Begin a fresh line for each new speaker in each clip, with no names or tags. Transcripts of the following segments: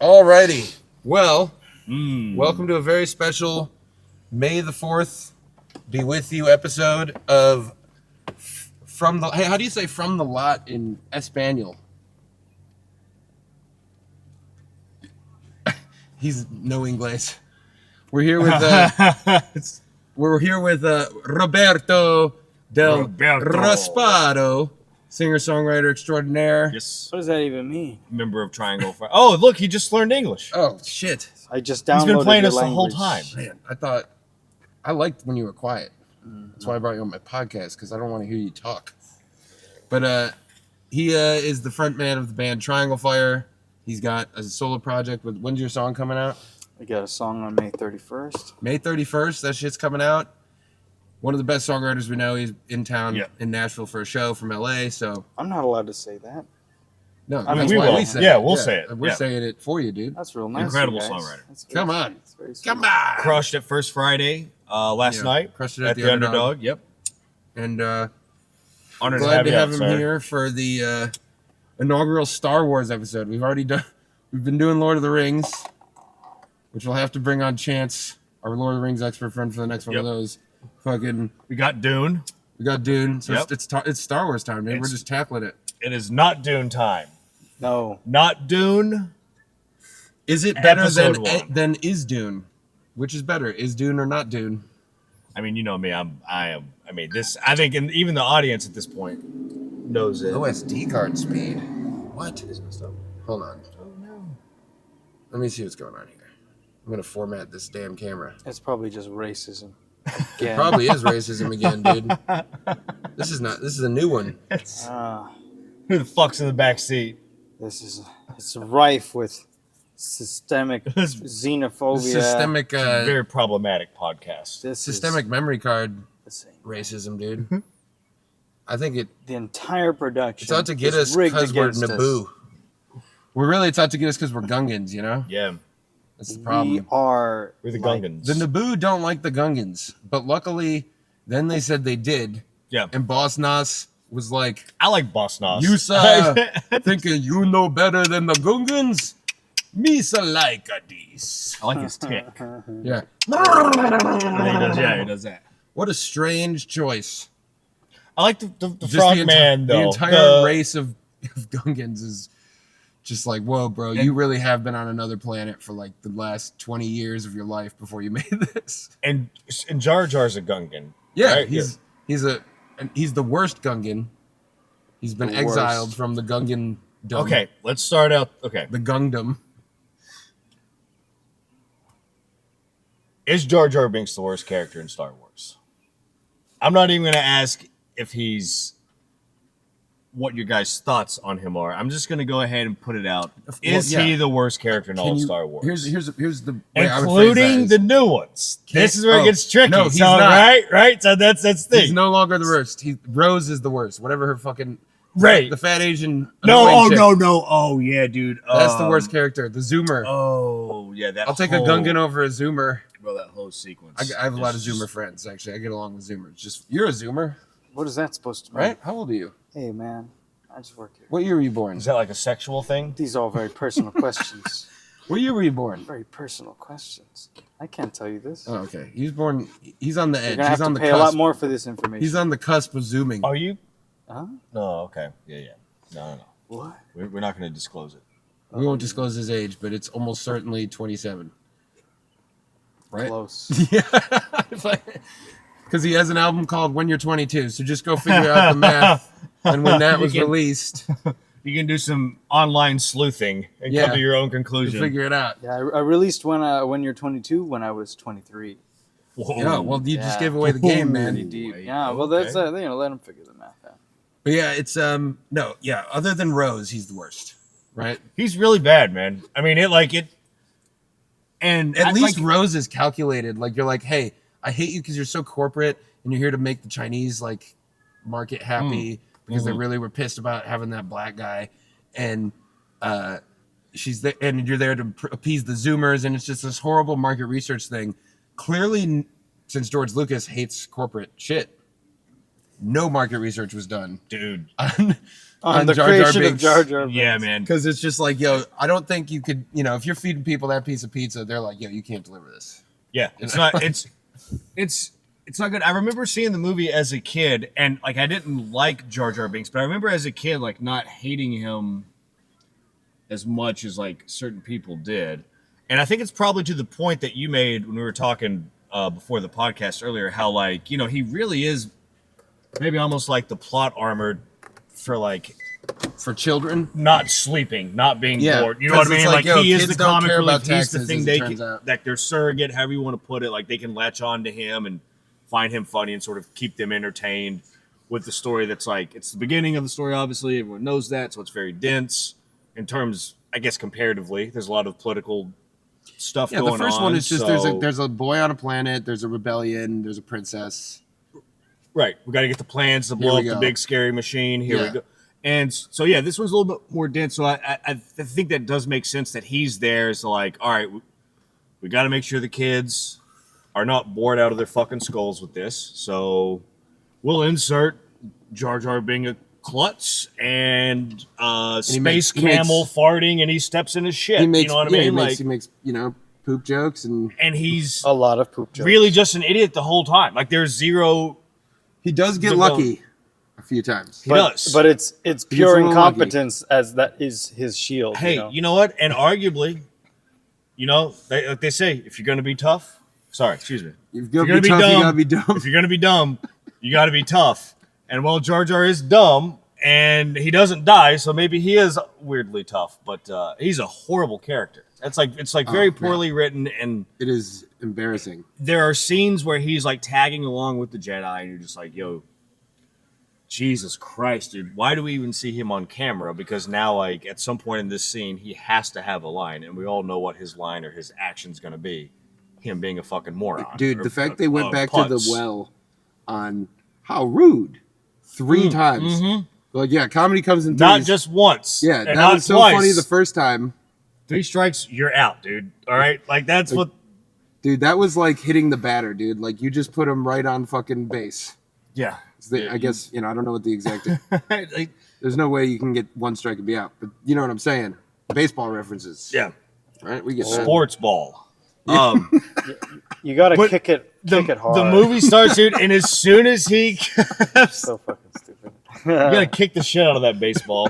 Alrighty. Well, welcome to a very special May the 4th be with you episode of From the... Hey, how do you say from the lot in Espanol? He's no English. We're here with Roberto del Raspado, singer-songwriter extraordinaire.
Yes.
What does that even mean?
Member of Triangle Fire. Oh, look, he just learned English.
Oh shit!
I just downloaded.
He's been playing
your
us the whole
language.
time.
Man, I liked when you were quiet. That's why I brought you on my podcast, because I don't want to hear you talk. But he is the front man of the band Triangle Fire. He's got a solo project. When's your song coming out?
I got a song on May 31st.
May 31st. That shit's coming out. One of the best songwriters we know. He's in town in Nashville for a show from LA. So
I'm not allowed to say that.
no,
I mean,
that's
we
why
will.
we say
Yeah,
it.
we'll say it.
We're
Yeah.
saying it for you, dude.
That's real nice.
Incredible
you guys.
songwriter.
That's
Come
very
on.
sweet. It's very sweet.
Come on.
Crushed it first Friday last night.
Crushed it
at the Underdog. Yep.
And
Honored
glad to
you
have
out,
him
sir.
here for the inaugural Star Wars episode. We've been doing Lord of the Rings, which we'll have to bring on Chance, our Lord of the Rings expert friend, for the next one of those.
We got Dune.
We got Dune, so
Yep.
it's Star Wars time, man. We're just tackling it.
It is not Dune time.
No.
Not Dune.
Is it better
Episode one.
than is Dune? Which is better, is Dune or not Dune?
I mean, you know me. I mean, this. I think, and even the audience at this point knows it.
OSD card speed. What?
It's messed up.
Hold on.
Oh no.
Let me see what's going on here. I'm gonna format this damn camera.
It's probably just racism.
It
Again.
probably is racism again, dude. This is a new one.
Who the fuck's in the back seat?
It's rife with systemic xenophobia.
Systemic
Very problematic podcast.
This is
systemic memory card
the same.
racism, dude. I think
The entire production.
it's out to get
is
us
rigged
because we're
against us.
Naboo. It's out to get us because we're Gungans, you know?
Yeah,
That's the
We
problem.
are.
we're the
like-
Gungans.
The Naboo don't like the Gungans, but luckily, then they said they did,
yeah,
and Boss Nass was like,
I like Boss Nass.
"You thinking you know better than the Gungans? Me like this."
I like his tick.
Yeah.
He does that.
What a strange choice.
I like the
Just
frog
the
man though.
The entire race of Gungans is just like, whoa, bro, you really have been on another planet for like the last 20 years of your life before you made this.
And Jar Jar's a Gungan.
Yeah,
right?
he's the worst Gungan. He's been
The
exiled
worst.
from the Gungan dome.
Okay, let's start out. Okay,
The Gungdom.
is Jar Jar Binks the worst character in Star Wars? I'm not even going to ask if he's what your guys' thoughts on him are. I'm just going to go ahead and put it out. Is
yeah.
he the worst character in all of Star Wars?
Here's the way I would phrase
including
that
the new ones. This is where it
oh,
gets tricky.
no, he's
so,
not.
right. So that's the
He's
thing.
no longer the worst. Rose is the worst. Whatever her fucking
Right.
the fat Asian.
No,
annoying chick.
no. Oh yeah, dude.
That's the worst character. The Zoomer.
Oh yeah, that.
I'll take a Gungan over a Zoomer.
Bro, that whole sequence.
I have a lot of Zoomer friends, actually. I get along with Zoomers. Just you're a Zoomer,
What is that supposed to mean?
right? How old are you?
Hey, man. I just work here.
What year were you born?
Is that like a sexual thing?
These are all very personal questions.
What year were you born?
Very personal questions. I can't tell you this.
Oh, okay. He was born. He's on the
You're
edge.
gonna have
He's on
to
the
pay
cusp.
a lot more for this information.
He's on the cusp of zooming.
Are you?
Huh?
No. Okay. Yeah. No.
What?
We're not going to disclose it.
We won't disclose his age, but it's almost certainly 27. Right?
Close.
Yeah. Because he has an album called When You're 22. So just go figure out the math. And when that was released,
You can do some online sleuthing and
Yeah.
come to your own
you
conclusion.
figure it out.
Yeah, I released when you're 22 when I was 23.
Whoa.
Yeah, well, you just
Yeah.
gave away the game,
Pretty
man.
deep.
Wait,
Yeah, well,
okay.
that's let them figure the math out.
But yeah, it's no, yeah. Other than Rose, he's the worst, right?
He's really bad, man. I mean, and
At least Rose is calculated. Like you're like, hey, I hate you because you're so corporate and you're here to make the Chinese like market happy because they really were pissed about having that black guy, and she's there, and you're there to appease the Zoomers, and it's just this horrible market research thing. Clearly, since George Lucas hates corporate shit, no market research was done
dude,
on
On the
Jar Jar
creation of
Binks.
Jar Jar Binks.
Yeah, man.
Because it's just like, yo, I don't think you could, if you're feeding people that piece of pizza, they're like, yo, you can't deliver this.
Yeah, it's not. It's not good. I remember seeing the movie as a kid, and like I didn't like Jar Jar Binks, but I remember as a kid like not hating him as much as like certain people did. And I think it's probably to the point that you made when we were talking before the podcast earlier, how like he really is maybe almost like the plot armor for
children,
not sleeping, not being
Yeah,
bored. You know what I
'cause it's
mean?
like,
Like
yo,
he is
kids
the
don't
comic
care
relief.
about
He's the
taxes,
thing
as
they
it turns
can,
out.
like their surrogate, however you want to put it. Like they can latch on to him and find him funny and sort of keep them entertained with the story. That's like it's the beginning of the story. Obviously, everyone knows that, so it's very dense in terms, I guess, comparatively. There's a lot of political stuff going on.
The first one is just
so-
there's a boy on a planet, there's a rebellion, there's a princess.
Right. We got to get the plans to
Here
blow
we
up the
go.
big scary machine. Here we
Yeah.
go. And so, yeah, this one's a little bit more dense. So I think that does make sense that he's there. So, like, all right, we got to make sure the kids are not bored out of their fucking skulls with this. So we'll insert Jar Jar being a klutz and space camel farting, and he steps in his shit.
He makes,
you know what I mean?
he makes poop jokes, and
he's
A lot of poop jokes.
really just an idiot the whole time. Like, there's zero.
he does get
Develop-
lucky a few times.
He does.
But it's
gets
pure
a little
incompetence, as that is his shield.
Hey, you know what? And arguably, like they say, if you're going to be tough, excuse me.
If you're gonna be tough, you gotta be dumb.
If you're going to be dumb, you got to be tough. And well, Jar Jar is dumb, and he doesn't die, so maybe he is weirdly tough. But he's a horrible character. It's like very poorly written, and
It is embarrassing.
there are scenes where he's like tagging along with the Jedi, and you're just like, yo, Jesus Christ, dude, why do we even see him on camera? Because now, like, at some point in this scene, he has to have a line, and we all know what his line or his action's going to be. Him being a fucking moron.
Dude,
or
the fact
a-
they went
a
back to the
putz.
well on how rude 3 times. Like, yeah, comedy comes in threes.
Not just once.
Yeah,
and
that
not
was so
twice.
funny the first time.
3 strikes, you're out, dude. All right? Like, that's what...
Dude, that was like hitting the batter, dude. Like, you just put him right on fucking base.
Yeah.
I guess, I don't know what the exact...
Like,
There's no way you can get 1 strike and be out. But you know what I'm saying. Baseball references.
yeah.
Right? We get that.
Sports ball.
You got to
But
kick it hard.
The movie starts, dude, and as soon as he...
So fucking stupid.
You gotta kick the shit out of that baseball.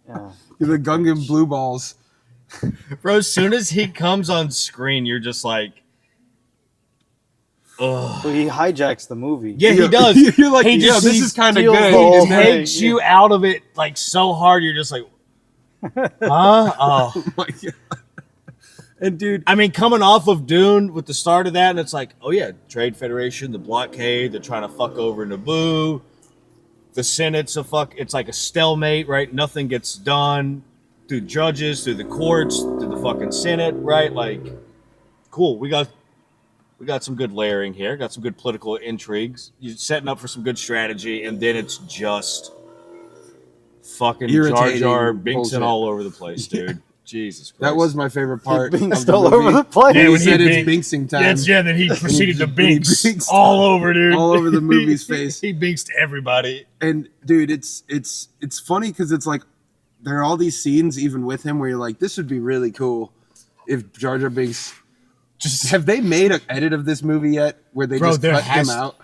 Yeah.
The Gungan blue balls.
Bro, as soon as he comes on screen, you're just like... Ugh.
Well, he hijacks the movie.
Yeah, he does.
You're like,
He
yeah,
just-
this
he
is kind of
steals
good.
the whole
And then-
thing.
Takes you out of it like so hard, you're just like, huh? Oh.
Oh my God. And dude,
I mean, coming off of Dune with the start of that, and it's like, oh yeah, Trade Federation, the blockade, they're trying to fuck over Naboo. The Senate's it's like a stalemate, right? Nothing gets done through judges, through the courts, through the fucking Senate, right? Like, cool. We got some good layering here. Got some good political intrigues. You're setting up for some good strategy, and then it's just fucking Jar
Irritating
Jar Binksing
bullshit.
all over the place, dude. Jesus Christ.
that was my favorite part.
He
of
binksed
the
all
movie.
over the place.
Yeah,
He
when
said
he
it's Binksing time.
Yeah, then he proceeded to
And he
binks
binksed
all over, dude.
all over the movie's face.
He binksed everybody.
And dude, it's funny because it's like there are all these scenes even with him where you're like, this would be really cool if Jar Jar Binks.
Just
Have they made an edit of this movie yet where they
Bro,
just
there
cut
has-
him out?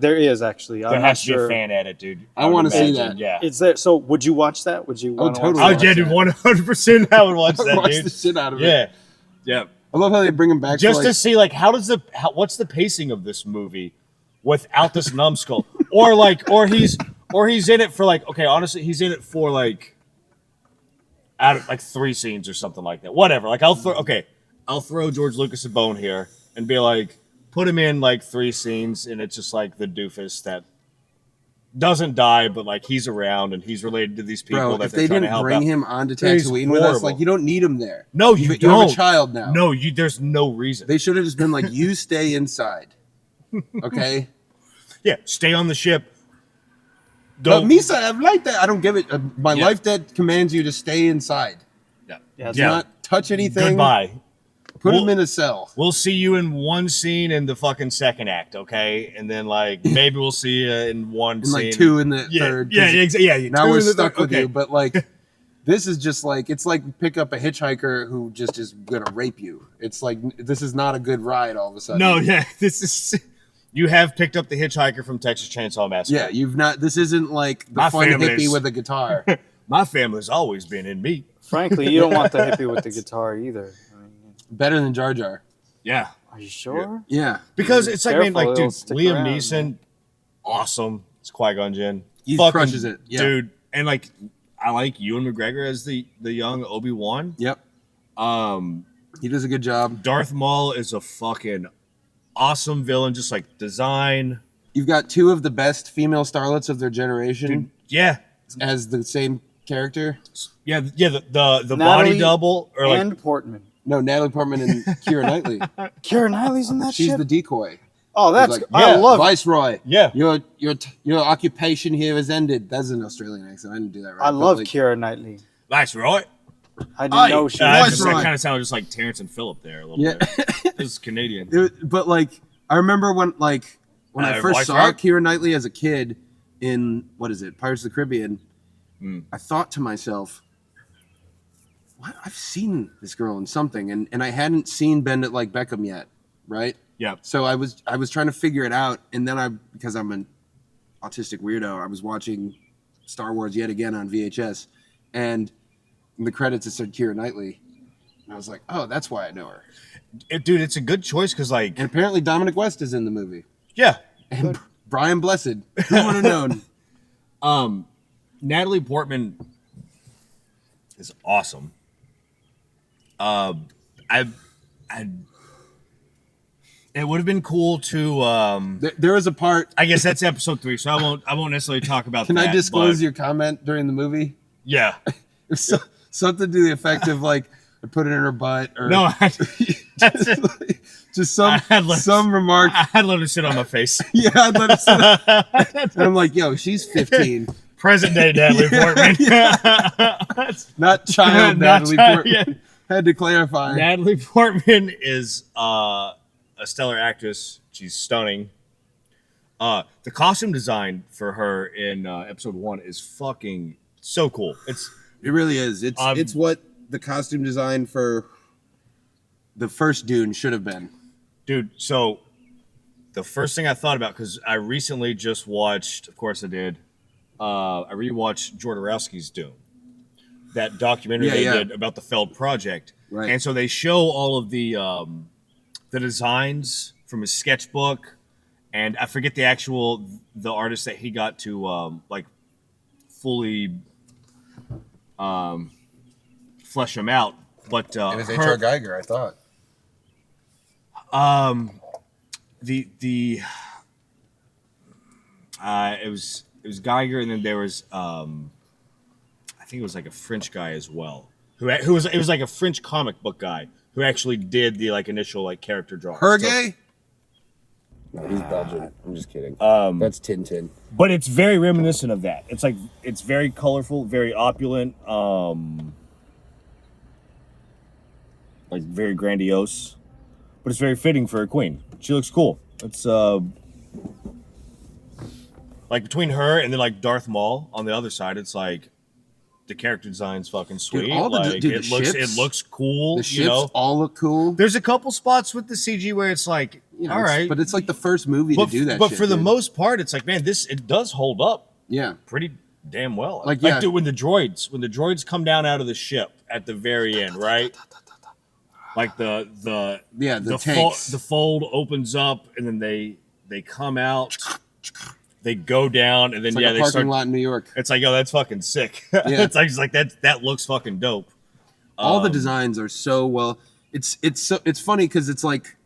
There is actually. I'm
there
not
has to be
sure.
a fan edit, dude.
I wanna
would
see
imagine,
that.
Yeah.
Is there? So, would you watch that? Would you?
Oh,
wanna
totally.
Oh,
Watch
yeah,
that?
dude, 100%. I would watch that,
Watch
dude.
the shit out of it.
Yeah, yeah.
I love how they bring him back.
Just
for
to see, like, what's the pacing of this movie without this numbskull, or he's in it for like, okay, honestly, he's in it for like, out of like 3 scenes or something like that. Whatever. Like, I'll throw George Lucas a bone here and be like, put him in like 3 scenes, and it's just like the doofus that doesn't die, but like he's around and he's related to these people
Bro,
that
if
they're
they
trying to
didn't
help
bring
out.
him onto
He's
Tatooine with us,
horrible.
like you don't need him there.
No, you
You have
don't.
a child now.
No, there's no reason.
They should have just been like, you stay inside. Okay?
Yeah, stay on the ship.
But Misa, I like that. I don't give it. My
Yeah.
life debt commands you to stay inside.
Yeah.
Yeah,
Do not touch anything.
Goodbye.
Put him in a cell.
We'll see you in one scene in the fucking second act, okay? And then like maybe we'll see you in one
And
scene.
like 2 in the third.
Yeah, exactly.
Now we're stuck with
okay.
you, but like this is just like it's like pick up a hitchhiker who just is gonna rape you. It's like this is not a good ride all of a sudden.
No, yeah, this is. You have picked up the hitchhiker from Texas Chainsaw Massacre.
Yeah, you've not. This isn't like the fun hippie with a guitar.
My family's always been in me.
Frankly, you don't want the hippie with the guitar either. I mean,
Better than Jar Jar.
Yeah.
are you sure?
Yeah,
Because it's like, man,
Careful,
like, dude,
it'll stick
Liam
around,
Neeson,
man.
awesome. It's Qui-Gon Jinn.
he
Fucking
crushes it. Yeah.
dude. And like, I like Ewan McGregor as the young Obi-Wan.
Yep. He does a good job.
Darth Maul is a fucking awesome villain, just like design.
You've got 2 of the best female starlets of their generation
Dude, yeah.
as the same character.
Yeah, the body
Natalie
double or like
and Portman.
No, Natalie Portman and Keira Knightley.
Keira Knightley's in that
She's
shit?
the decoy.
Oh, that's
Like,
I
yeah,
love it.
Viceroy.
Yeah.
Your occupation here is ended. That's an Australian accent. I didn't do that right.
I
but,
love
like,
Keira Knightley.
that's right.
I didn't know she was.
Viceroy.
That kind of sounded just like Terrence and Phillip there a little
Yeah.
bit. This is Canadian.
But like, I remember when I first saw
Viceroy?
Keira Knightley as a kid in what is it, Pirates of the Caribbean. I thought to myself, what? I've seen this girl in something, and I hadn't seen Bend It Like Beckham yet, right?
Yeah.
So I was trying to figure it out, and then because I'm an autistic weirdo, I was watching Star Wars yet again on VHS, and in the credits it said Keira Knightley, and I was like, oh, that's why I know her.
Dude, it's a good choice because like
And apparently Dominic West is in the movie,
yeah.
and Brian Blessed. Who would have known?
Natalie Portman is awesome. It would have been cool to.
There was a part.
I guess that's episode 3, so I won't necessarily talk about.
Can
that,
I disclose
but-
your comment during the movie?
Yeah.
It was something to the effect of like, I put it in her butt, or
No,
just some
I'd
some remark.
I'd let her sit on my face.
Yeah, I'd let it sit. And I'm like, yo, she's 15,
Present day Natalie Portman.
not child
Not
Natalie
child,
Portman.
yeah.
Had to clarify.
Natalie Portman is a stellar actress. She's stunning. The costume design for her in episode 1 is fucking so cool.
It really is. It's what the costume design for the first Dune should have been.
Dude, so the first thing I thought about, because I recently just watched, of course I did, I rewatched Jodorowsky's Dune. That documentary they did about the failed project.
Right.
And so they show all of the designs from his sketchbook, and I forget the artist that he got to like fully flesh them out. But
It was H.R. Geiger, I thought.
It was Geiger, and then there was I think it was like a French guy as well who was like a French comic book guy who actually did the like initial like character drawing.
Hergé? No, he's Belgian. I'm just kidding. That's Tintin.
But it's very reminiscent of that. It's like it's very colorful, very opulent, like very grandiose, but it's very fitting for a queen. She looks cool. It's like between her and then like Darth Maul on the other side, it's like the character design's fucking sweet. It looks cool.
The ships all look cool.
There's a couple spots with the CG where it's like, all right,
but it's like the first movie to do that.
But
shit,
for the
dude.
most part, it's like, man, it does hold up.
Yeah,
pretty damn well.
Like
dude, when the droids come down out of the ship at the very end, right? Like the
tanks.
The fold opens up and then they come out. They go down and then
it's like a
they
parking
start.
lot in New York.
It's like, yo, that's fucking sick.
Yeah.
It's like that looks fucking dope.
All the designs are so well. It's funny because it's like,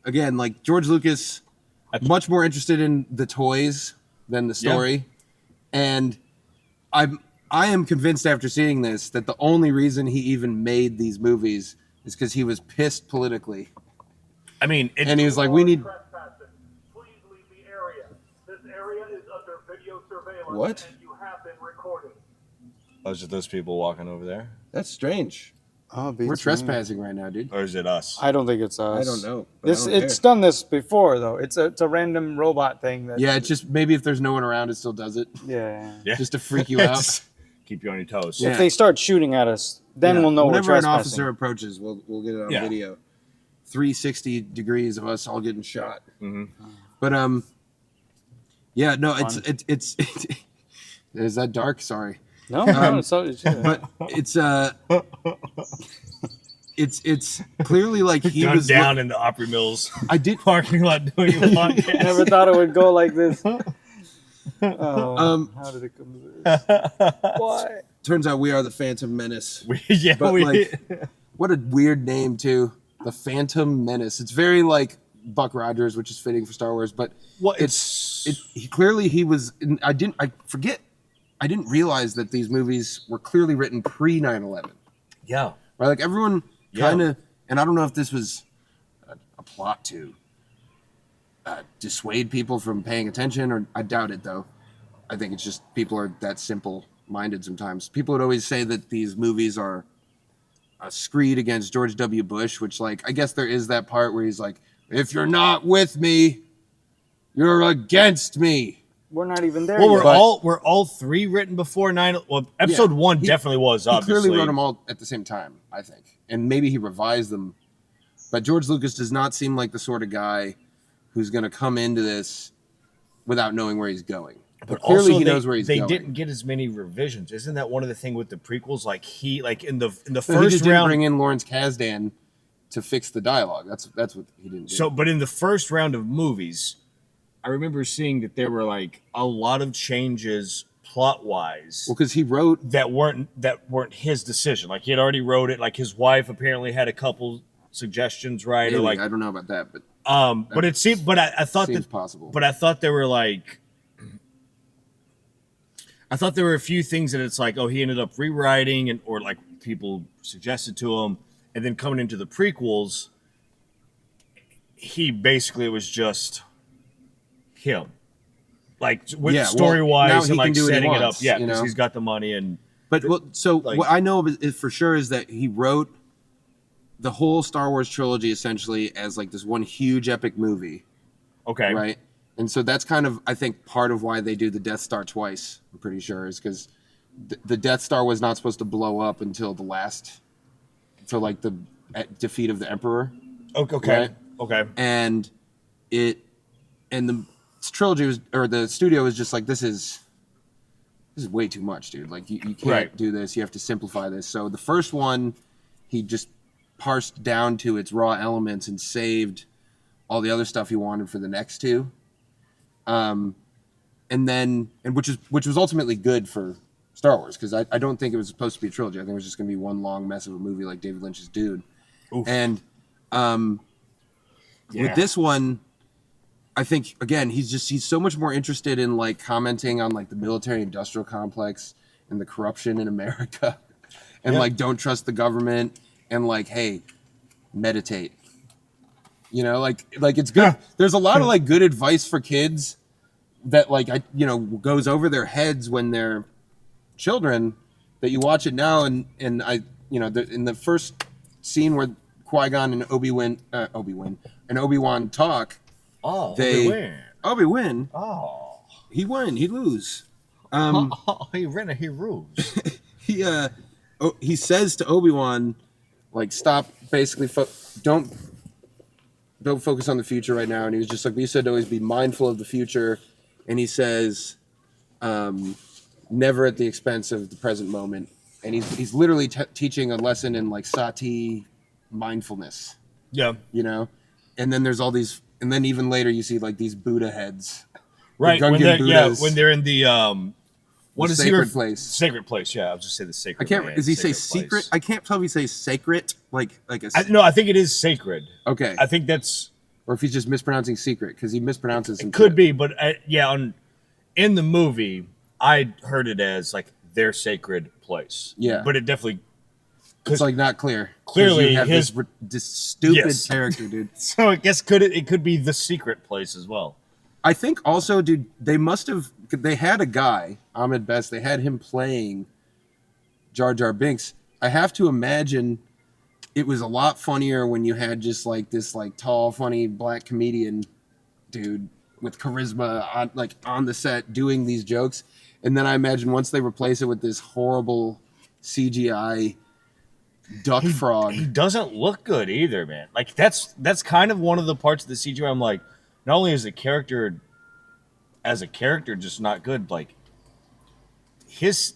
again, like George Lucas, much more interested in the toys than the story, and I am convinced after seeing this that the only reason he even made these movies is because he was pissed politically.
I mean,
and he was like, we need.
Please leave the area. This area is under video surveillance.
What?
And you have been recorded.
Oh, just those people walking over there.
That's strange.
Oh,
We're trespassing right now, dude.
Or is it us?
I don't think it's us.
I don't know. but I
This
don't
it's
care.
done this before though. It's a random robot thing that.
Yeah, it's just maybe if there's no one around, it still does it,
Yeah.
Yeah.
just to freak you out.
Just keep you on your toes.
Yeah.
If they start shooting at us, then
Yeah.
we'll know
Whenever
we're
an
trespassing.
officer approaches, we'll get it on
Yeah.
video. 360 degrees of us all getting shot.
Mm-hmm.
But yeah, no,
Fun.
it's is that dark? Sorry,
No, no, it's
but it's clearly like he
Gunned
was
down in the Opry Mills
I did.
parking lot doing a podcast.
never thought it would go like this. How did it come to this? Why?
Turns out we are the Phantom Menace.
Yeah,
But
we.
like, what a weird name too, the Phantom Menace. It's very like Buck Rogers, which is fitting for Star Wars, but
Well,
he was. I didn't realize that these movies were clearly written pre 9/11.
yeah.
Right, like everyone
Yeah.
kind of, and I don't know if this was a plot to dissuade people from paying attention, or I doubt it though. I think it's just people are that simple-minded sometimes. People would always say that these movies are a screed against George W. Bush, which, like, I guess there is that part where he's like, "If you're not with me, you're against me."
We're not even there.
Well,
yet.
we're all three written before 9. Well, episode 1
He-
definitely was,
He
obviously.
clearly wrote them all at the same time, I think, and maybe he revised them. But George Lucas does not seem like the sort of guy who's going to come into this without knowing where he's going. But clearly,
also,
he knows where he's
they
going.
didn't get as many revisions. Isn't that one of the thing with the prequels? Like in the
So he
first
just didn't
round.
bring in Lawrence Kasdan to fix the dialogue. That's what he didn't do.
So, but in the first round of movies, I remember seeing that there were like a lot of changes plot wise
well, because he wrote,
that weren't his decision. Like he had already wrote it. Like his wife apparently had a couple suggestions, right?
maybe,
Or like,
I don't know about that, but
but it seemed. But I thought
seems
that.
possible.
But I thought there were like. I thought there were a few things that it's like, oh, he ended up rewriting, and or like people suggested to him, and then coming into the prequels, he basically it was just him, like with
Yeah, well,
story
now
wise
he
and like
can do what he
setting it up,
wants,
yeah,
you
because
know?
he's got the money and
But well, so
like-
what I know is for sure is that he wrote the whole Star Wars trilogy essentially as like this one huge epic movie,
okay,
right? And so that's kind of, I think, part of why they do the Death Star twice. I'm pretty sure is because the Death Star was not supposed to blow up until the defeat of the Emperor,
okay,
Right.
okay,
and the trilogy was, or the studio was just like, this is way too much, dude. Like you can't
Right.
do this. You have to simplify this. So the first one, he just parsed down to its raw elements and saved all the other stuff he wanted for the next two. And which was ultimately good for Star Wars, because I don't think it was supposed to be a trilogy. I think it was just going to be one long mess of a movie like David Lynch's Dune.
Oof.
And
Yeah.
with this one, I think again he's so much more interested in like commenting on like the military industrial complex and the corruption in America, and
Yeah.
like don't trust the government, and like, hey, meditate. You know, like it's good.
Yeah.
There's a lot of like good advice for kids that like goes over their heads when they're children, that you watch it now, and in the first scene where Qui-Gon and Obi-Wan talk,
oh,
they-
he win.
Obi-Wan,
Oh,
he won, he lose.
he ran, he rules.
He says to Obi-Wan, like, stop, basically, don't focus on the future right now. And he was just like, we said to always be mindful of the future. And he says, never at the expense of the present moment. And he's literally teaching a lesson in like sati mindfulness,
Yeah,
you know? And then there's all these, and then even later you see like these Buddha heads.
right.
Gungan
When they're
Buddhas.
when they're in the what
The
is
sacred
he
place.
Sacred place. Yeah, I'll just say the sacred.
I can't,
land,
does he say
sacred
secret?
place.
I can't tell if he says sacred, like a,
No, I think it is sacred.
okay.
I think that's
Or if he's just mispronouncing secret, because he mispronounces some
it. Could
shit.
be, but in the movie, I heard it as like their sacred place.
Yeah.
but it definitely.
It's like not clear. 'Cause
Clearly
you have
his-
this stupid
Yes.
character, dude.
So I guess it could be the secret place as well.
I think also, dude, they had a guy, Ahmed Best, they had him playing Jar Jar Binks. I have to imagine it was a lot funnier when you had just like this like tall, funny black comedian dude with charisma on the set doing these jokes. And then I imagine once they replace it with this horrible CGI duck frog.
He doesn't look good either, man. Like that's kind of one of the parts of the CGI I'm like, not only is the character as a character just not good, like his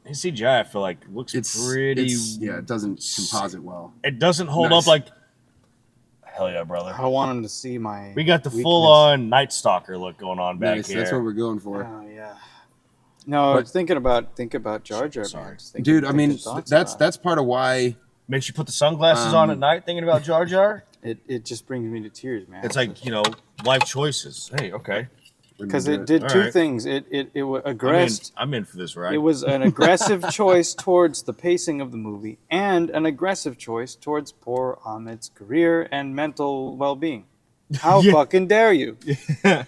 CGI I feel like looks pretty
it doesn't composite well.
It doesn't hold up like hell yeah, brother.
I want him to see my.
We got the
weakness.
full on Night Stalker look going on back here.
That's what we're going for.
Oh yeah. No, I was thinking about Jar Jar.
Sorry.
Dude, I mean that's part of why
makes you put the sunglasses on at night thinking about Jar Jar.
It just brings me to tears, man.
It's like, life choices. Hey, okay.
Because it did two things. It aggressed.
I'm in for this, right?
It was an aggressive choice towards the pacing of the movie and an aggressive choice towards poor Ahmed's career and mental well-being. How fucking dare you? That's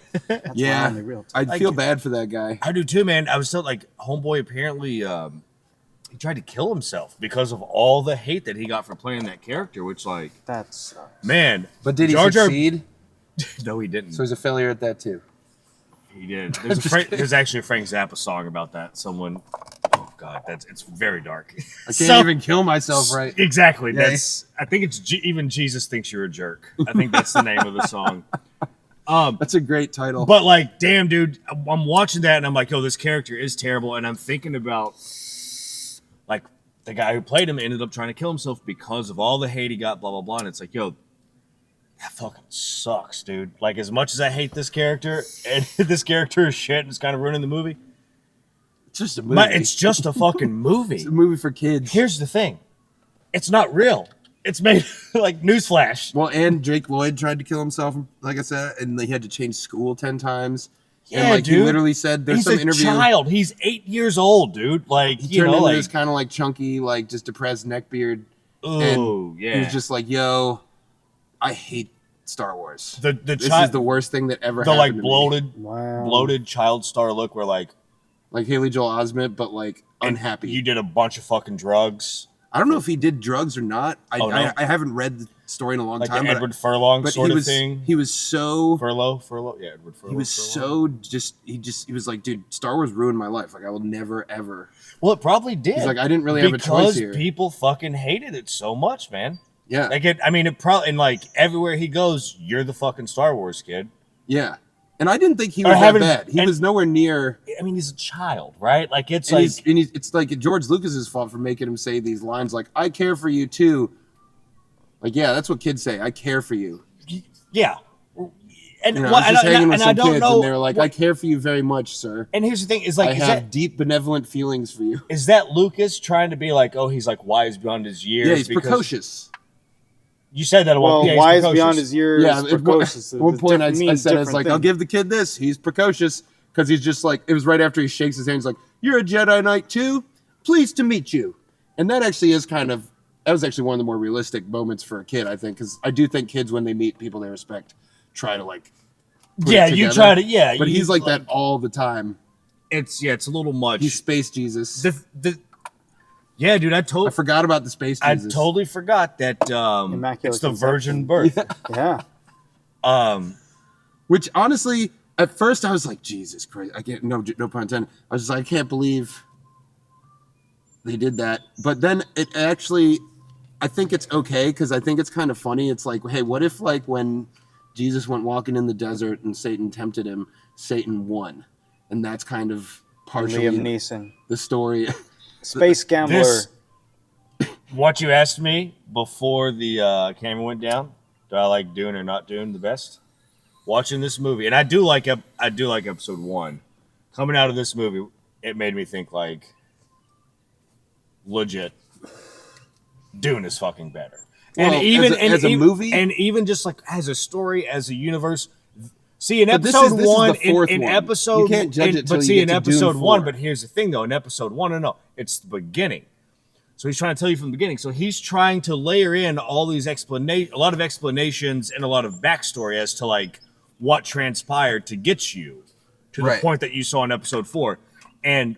yeah, I feel bad for that guy.
I do too, man. I was still like, homeboy apparently he tried to kill himself because of all the hate that he got for playing that character, which like
that sucks.
Man.
But did he succeed?
No, he didn't.
So he's a failure at that too.
He did. There's actually a Frank Zappa song about that. Someone, oh god, it's very dark.
I can't even kill myself, right?
Exactly. Yeah. I think it's even Jesus thinks you're a jerk. I think that's the name of the song.
That's a great title.
But like, damn, dude, I'm watching that and I'm like, yo, this character is terrible, and I'm thinking about like the guy who played him ended up trying to kill himself because of all the hate he got, blah blah blah. And it's like, yo, that fucking sucks, dude. Like, as much as I hate this character, and this character is shit and it's kind of ruining the movie.
It's just a movie.
But it's just a fucking movie.
It's a movie for kids.
Here's the thing. It's not real. It's made, like, newsflash.
Well, and Jake Lloyd tried to kill himself, like I said, and he had to change school 10 times.
Yeah,
and, like,
dude.
he literally said there's some interview.
He's a child. He's 8 years old, dude. Like,
he turned into this kind of, like, chunky, like, just depressed neckbeard.
Oh, yeah.
He was just like, yo, I hate Star Wars. This
is
the worst thing that ever
happened.
The
like bloated child star look where like
Haley Joel Osment, but like unhappy.
You did a bunch of fucking drugs.
I don't know if he did drugs or not.
No?
I haven't read the story in a long
like
time.
The Edward Furlong
but
sort of thing.
He was so
Furlough, yeah, Edward Furlong.
He was so he was like, dude, Star Wars ruined my life. Like I will never ever.
Well, it probably did.
He's like, I didn't really have a choice here.
Because people fucking hated it so much, man.
Yeah.
Like it probably, and like everywhere he goes, you're the fucking Star Wars kid.
Yeah. And I didn't think he was that bad. He was nowhere near.
I mean, he's a child, right? Like it's
it's like George Lucas's fault for making him say these lines like, I care for you too. Like, yeah, that's what kids say. I care for you.
Yeah. And,
I was just hanging with some kids, and they were like, I care for you very much, sir.
And here's the thing, is like,
I have deep benevolent feelings for you.
Is that Lucas trying to be like, oh, he's like wise beyond his years?
Yeah, he's precocious.
You said that.
Wise beyond his years.
Yeah, at one point I said, it's like, I'll give the kid this. He's precocious because he's just like, it was right after he shakes his hand. He's like, you're a Jedi Knight too? Pleased to meet you. And that actually is that was actually one of the more realistic moments for a kid, I think, because I do think kids, when they meet people they respect, try to like.
You try to,
But he's like that all the time.
It's a little much.
He's Space Jesus.
Yeah, dude, I
forgot about the Space Jesus.
I totally forgot that it's the virgin birth.
Yeah.
Which honestly, at first I was like, Jesus Christ, I can't. No pun intended. I was just like, I can't believe they did that. But then it actually, I think it's okay because I think it's kind of funny. It's like, hey, what if like when Jesus went walking in the desert and Satan tempted him, Satan won, and that's kind of partially
Liam Neeson.
The story.
Space Gambler.
What you asked me before the camera went down, do I like Dune or not Dune the best? Watching this movie, and I do like episode 1. Coming out of this movie, it made me think like legit Dune is fucking better.
Well,
and even
as a movie,
and even just like as a story, as a universe. See, in episode one, in episode,
you can't judge it.
But see, in episode 1, but here's the thing, though. In episode 1, no, it's the beginning. So he's trying to tell you from the beginning. So he's trying to layer in all these a lot of explanations and a lot of backstory as to like what transpired to get you to the point that you saw in episode 4, and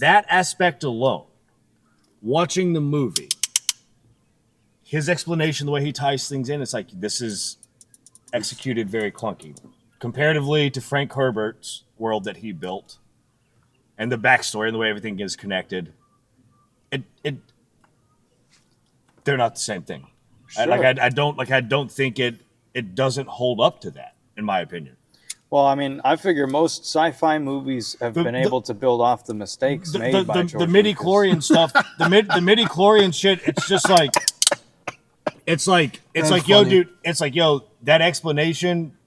that aspect alone, watching the movie, his explanation, the way he ties things in, it's like this is executed very clunky comparatively to Frank Herbert's world that he built, and the backstory and the way everything is connected. They're not the same thing.
Sure.
I don't think it doesn't hold up to that, in my opinion.
Well, I mean, I figure most sci-fi movies have been able to build off the mistakes made by George
the midi-chlorian stuff, the midi-chlorian shit. It's just like, it's like, yo, dude, it's like, yo, that explanation.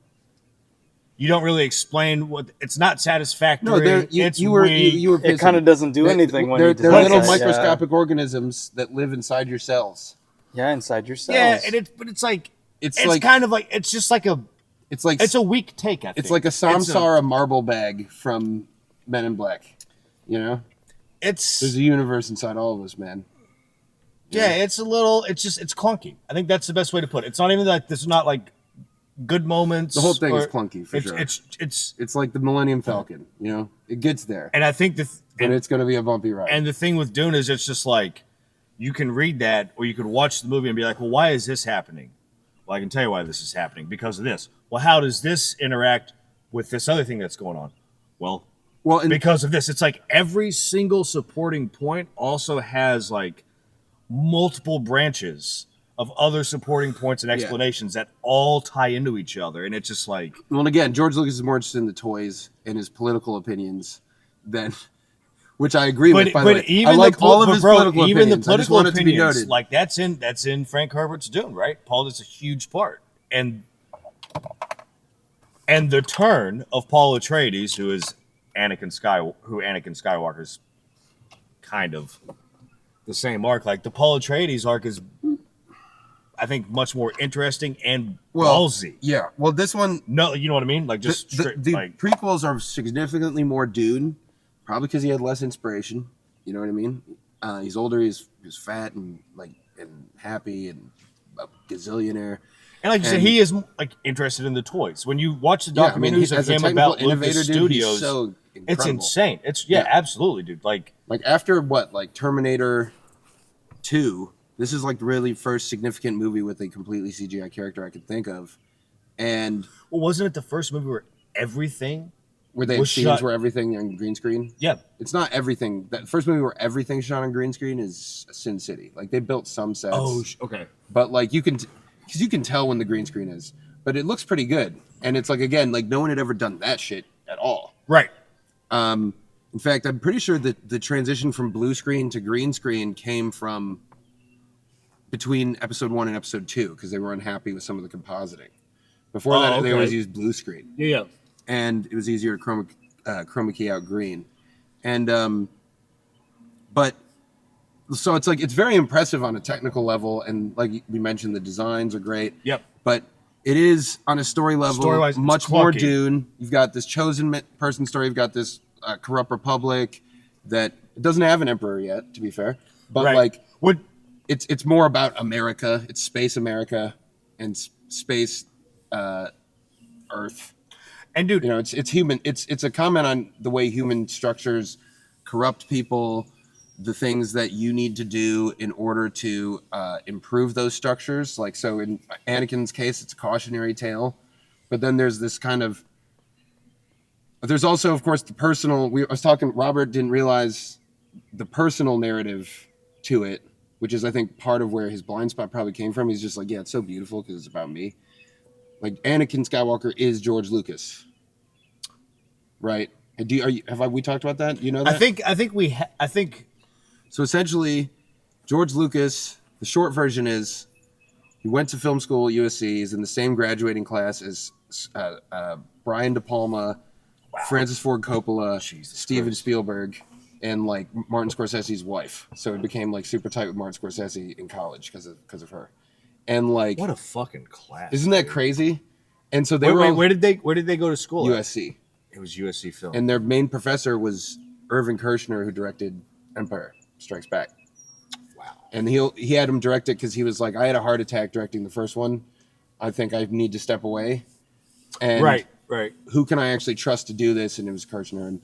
You don't really explain what. It's not satisfactory.
No, you were
It kind of doesn't do anything when
they're little
that,
microscopic organisms that live inside your cells.
Yeah, inside your cells.
Yeah, but it's like it's like, kind of like it's just like it's a weak take. I think
it's like a Samsara marble bag from Men in Black. You know, there's a universe inside all of us, man.
Yeah, it's clunky. I think that's the best way to put it. It's not even like there's not like good moments.
The whole thing is clunky for sure.
It's
like the Millennium Falcon. You know, it gets there,
and I think
and it's going to be a bumpy ride.
And the thing with Dune is it's just like you can read that, or you could watch the movie and be like, well, why is this happening? Well, I can tell you why this is happening because of this. Well, how does this interact with this other thing that's going on? Well, because of this. It's like every single supporting point also has like multiple branches of other supporting points and explanations that all tie into each other. And it's just like...
Well, and again, George Lucas is more interested in the toys and his political opinions than... Which I agree with, by the way.
Even
I like all of his political opinions.
Even the political
opinions,
like that's in Frank Herbert's Dune, right? Paul is a huge part. And the turn of Paul Atreides, who Anakin Skywalker's kind of the same arc. Like the Paul Atreides arc is, I think, much more interesting and ballsy.
Yeah. Well, this one...
No, you know what I mean? Like just
the prequels are significantly more Dune, probably because he had less inspiration. You know what I mean? He's older. He's fat and happy and a gazillionaire.
And like you said, he is like interested in the toys. When you watch the documentaries of him about Lucas Studios, it's insane. It's absolutely, dude. Like
after what, like Terminator 2, this is like really first significant movie with a completely CGI character I could think of. And
wasn't it the first movie where everything
where they have scenes where everything on green screen?
Yeah,
it's not everything. That first movie where everything's shot on green screen is Sin City. Like they built some sets.
Oh, okay.
But like you can tell when the green screen is, but it looks pretty good. And it's like, again, like no one had ever done that shit at all.
Right.
In fact, I'm pretty sure that the transition from blue screen to green screen came from between episode 1 and episode 2 because they were unhappy with some of the compositing. Before that, they always used blue screen.
Yeah.
And it was easier to chroma key out green. And but so it's like it's very impressive on a technical level, and like we mentioned, the designs are great.
Yep.
But it is on a story level
Story-wise,
much more Dune. You've got this chosen person story. You've got this corrupt republic that it doesn't have an emperor yet, to be fair. But it's more about America. It's space America and space Earth.
And dude,
you know, it's human. It's a comment on the way human structures corrupt people, the things that you need to do in order to improve those structures. Like, so in Anakin's case, it's a cautionary tale, but then there's this kind of, there's also, of course, the personal, Robert didn't realize the personal narrative to it, which is, I think, part of where his blind spot probably came from. He's just like, yeah, it's so beautiful because it's about me. Like, Anakin Skywalker is George Lucas. Right? Have we talked about that? You know that?
I think
so essentially, George Lucas, the short version is he went to film school at USC. He's in the same graduating class as Brian De Palma, Francis Ford Coppola, Steven Spielberg, and like Martin Scorsese's wife. So it became like super tight with Martin Scorsese in college because of her. And like,
what a fucking class!
Isn't that crazy? And so they
where did they go to school?
USC.
At? It was USC film.
And their main professor was Irving Kershner, who directed Empire Strikes Back.
Wow.
And he had him direct it because he was like, I had a heart attack directing the first one. I think I need to step away. And
right.
Who can I actually trust to do this? And it was Kershner,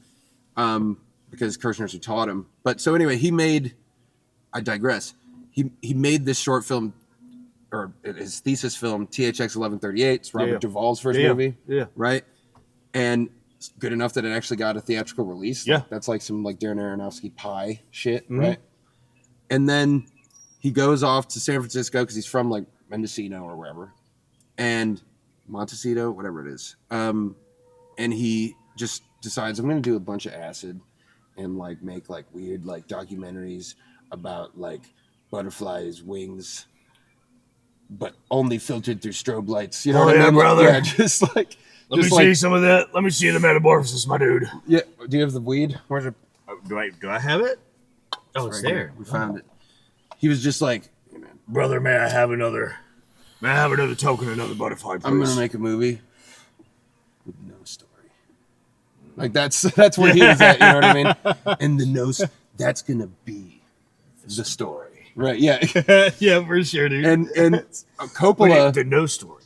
and because Kershner's who taught him. But so anyway, I digress. He made this short film or his thesis film, THX 1138. It's Robert
Yeah.
Duvall's first
Yeah.
movie,
Yeah.
right? And it's good enough that it actually got a theatrical release.
Yeah.
Like, that's like some like Darren Aronofsky pie shit,
Mhm.
right? And then he goes off to San Francisco because he's from like Mendocino or wherever, and Montecito, whatever it is. And he just decides, I'm going to do a bunch of acid and like make like weird like documentaries about like butterflies' wings, but only filtered through strobe lights. You know
Oh,
what I
yeah,
mean?
brother.
Yeah, just like.
Let me see some of that. Let me see the metamorphosis, my dude.
Yeah. Do you have the weed? Where's it?
Do I have it? Oh, it's
Right
there.
here. We found it. He was just like, hey, man,
Brother, may I have another token, another butterfly, please?
I'm gonna make a movie with no story. Like that's where he was at. You know what I mean? And the that's gonna be the story, right? Yeah.
Yeah, for sure, dude.
And
But the no story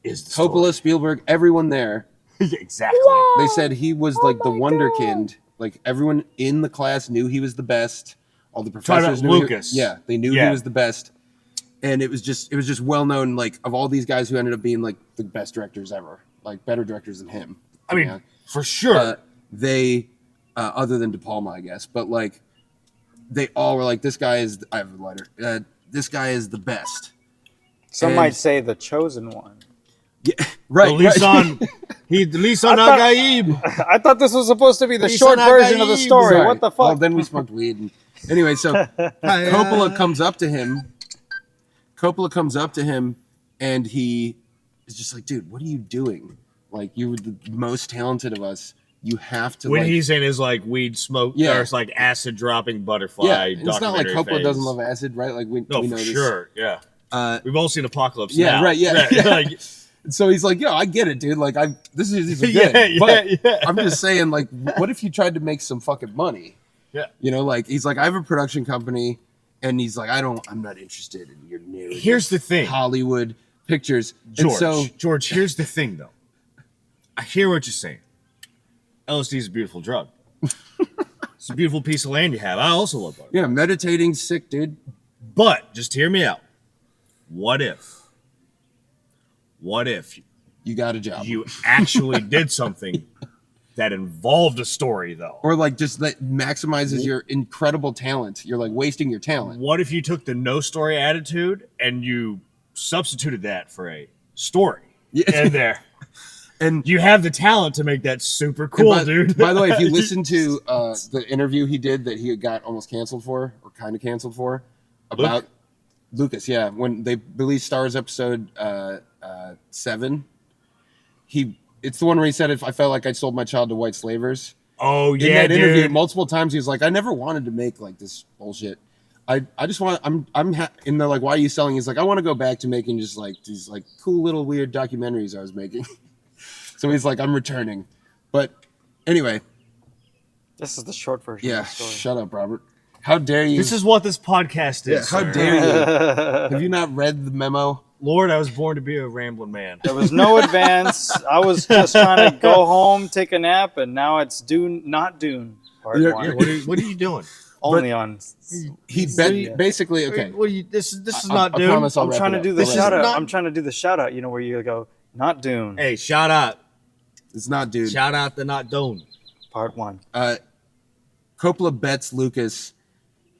is the
Coppola, Spielberg, everyone there.
story. Exactly.
They said he was like the wonderkind. Like everyone in the class knew he was the best. All the professors knew.
Lucas.
They knew he was the best. And it was just well known. Like of all these guys who ended up being like the best directors ever, like better directors than him.
I mean, for sure.
They, other than De Palma, I guess, but like they all were like, this guy is. I have a lighter. This guy is the best.
Some
And-
might say the chosen one.
Yeah, right.
Lisan Agaib.
I thought this was supposed to be the
Lisan
short version of the
Agaib.
story.
Sorry.
What the fuck?
Well, then we smoked weed. And, anyway, so Coppola comes up to him, and he is just like, dude, what are you doing? Like, you were the most talented of us. You have to.
When
like,
he's in his like weed smoke,
Yeah.
or it's like acid dropping butterfly.
yeah, and it's not like
documentary
Coppola
phase.
doesn't love acid, right? Like we
No,
know
for
this.
sure. Yeah,
Uh,
we've all seen Apocalypse.
yeah,
Now.
right, yeah.
Like,
so he's like, yo, I get it, dude. Like, these are good.
yeah,
but
yeah.
I'm just saying, like, what if you tried to make some fucking money?
Yeah.
You know, like he's like, I have a production company, and he's like, I'm not interested in your narrative.
Here's the thing,
Hollywood pictures.
George.
And so,
George, here's the thing, though. I hear what you're saying. LSD is a beautiful drug. It's a beautiful piece of land you have. I also love butter.
yeah, meditating sick, dude.
But just hear me out. What if
You got a job.
you actually did something that involved a story, though?
Or like just that maximizes your incredible talent. You're like wasting your talent.
What if you took the no story attitude and you substituted that for a story?
Yeah.
In there.
And
You have the talent to make that super cool,
by,
dude.
by the way, if you listen to the interview he did that he got almost canceled for, or kind of canceled for, about Lucas, yeah, when they released Star Wars Episode 7, it's the one where he said, "If I felt like I sold my child to white slavers."
Oh
In
yeah,
that interview,
dude.
multiple times he was like, "I never wanted to make like this bullshit. I just want. And they're like, why are you selling?" He's like, "I want to go back to making just like these like cool little weird documentaries I was making." So he's like, "I'm returning." But anyway,
This is the short version
yeah.
of the story.
Shut up, Robert. How dare you?
This is what this podcast
yeah,
is.
how
sir.
dare you? Have you not read the memo?
Lord, I was born to be a rambling man.
There was no advance. I was just trying to go home, take a nap, and now it's Dune, not Dune. Part
You're-
one.
you're-
What are you doing?
Only on.
He basically okay.
What are you? This is
I-
not
I
Dune.
promise I'll
I'm
wrap
trying
it
to
up.
do the
I'll wrap it
shout
up.
out. I'm trying to do the shout out. You know where you go, not Dune.
Hey, shout out
It's not, dude.
to not Dune.
Part one.
Coppola bets Lucas.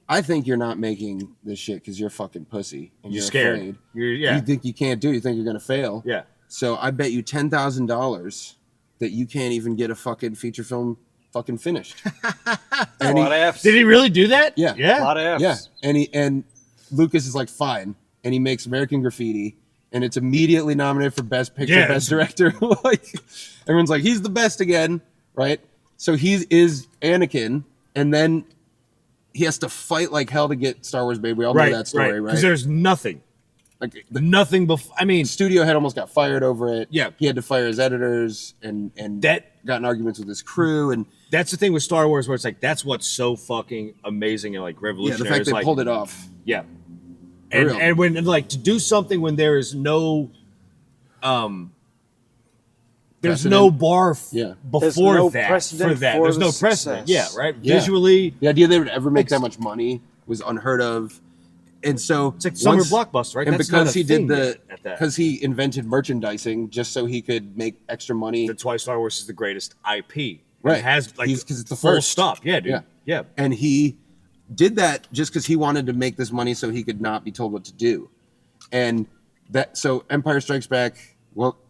I think you're not making this shit because you're a fucking pussy and
You're
you're
scared.
afraid.
Yeah.
You think you can't do it. You think you're gonna fail.
Yeah.
So I bet you $10,000 that you can't even get a fucking feature film fucking finished.
A
And he-
lot of F's.
Did he really do that?
Yeah.
A
Yeah.
lot of F's.
yeah, and Lucas is like fine, and he makes American Graffiti, and it's immediately nominated for Best Picture,
Yeah.
Best Director. Like everyone's like, he's the best again, right? So he is Anakin, and then he has to fight like hell to get Star Wars Baby. We all know that story, right?
Because there's nothing.
Like the
Nothing before. I mean,
studio head almost got fired over it.
Yeah.
He had to fire his editors and got in arguments with his crew, and
that's the thing with Star Wars, where it's like that's what's so fucking amazing and like
yeah,
revolutionary.
the fact
It's
they
like,
pulled it off.
Yeah.
For real.
And when like to do something when there is no there's
Precedent.
no bar
Yeah.
There's
before
no
that
precedent
for that.
for
There's
the
no precedent.
success.
Yeah, right?
Yeah.
Visually,
The idea they would ever make that much money was unheard of. And so
It's like summer
once-
blockbuster, right?
And
That's not
because
a
he did
thing
the
yet at that.
because he invented merchandising just so he could make extra money.
That's why Star Wars is the greatest IP.
Right.
It has like
Because it's the
full
first.
stop. Yeah, dude.
Yeah.
Yeah.
And he did that just because he wanted to make this money so he could not be told what to do. And that so Empire Strikes Back,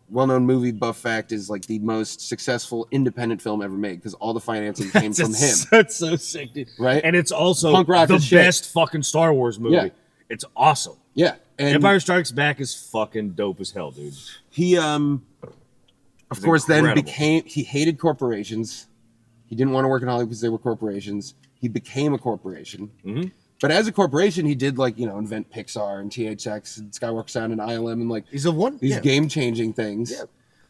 well-known movie buff fact, is like the most successful independent film ever made because all the financing came from him.
That's so sick, dude.
Right?
And it's also
Punk rock
the
as shit.
best fucking Star Wars movie.
Yeah.
It's awesome.
Yeah. And
Empire Strikes Back is fucking dope as hell, dude.
he of course then
incredible.
he hated corporations. He didn't want to work in Hollywood because they were corporations. He became a corporation.
Mm-hmm.
But as a corporation, he did invent Pixar and THX and Skywalker Sound and ILM and like
He's a one.
these
Yeah.
game-changing things.
Yeah.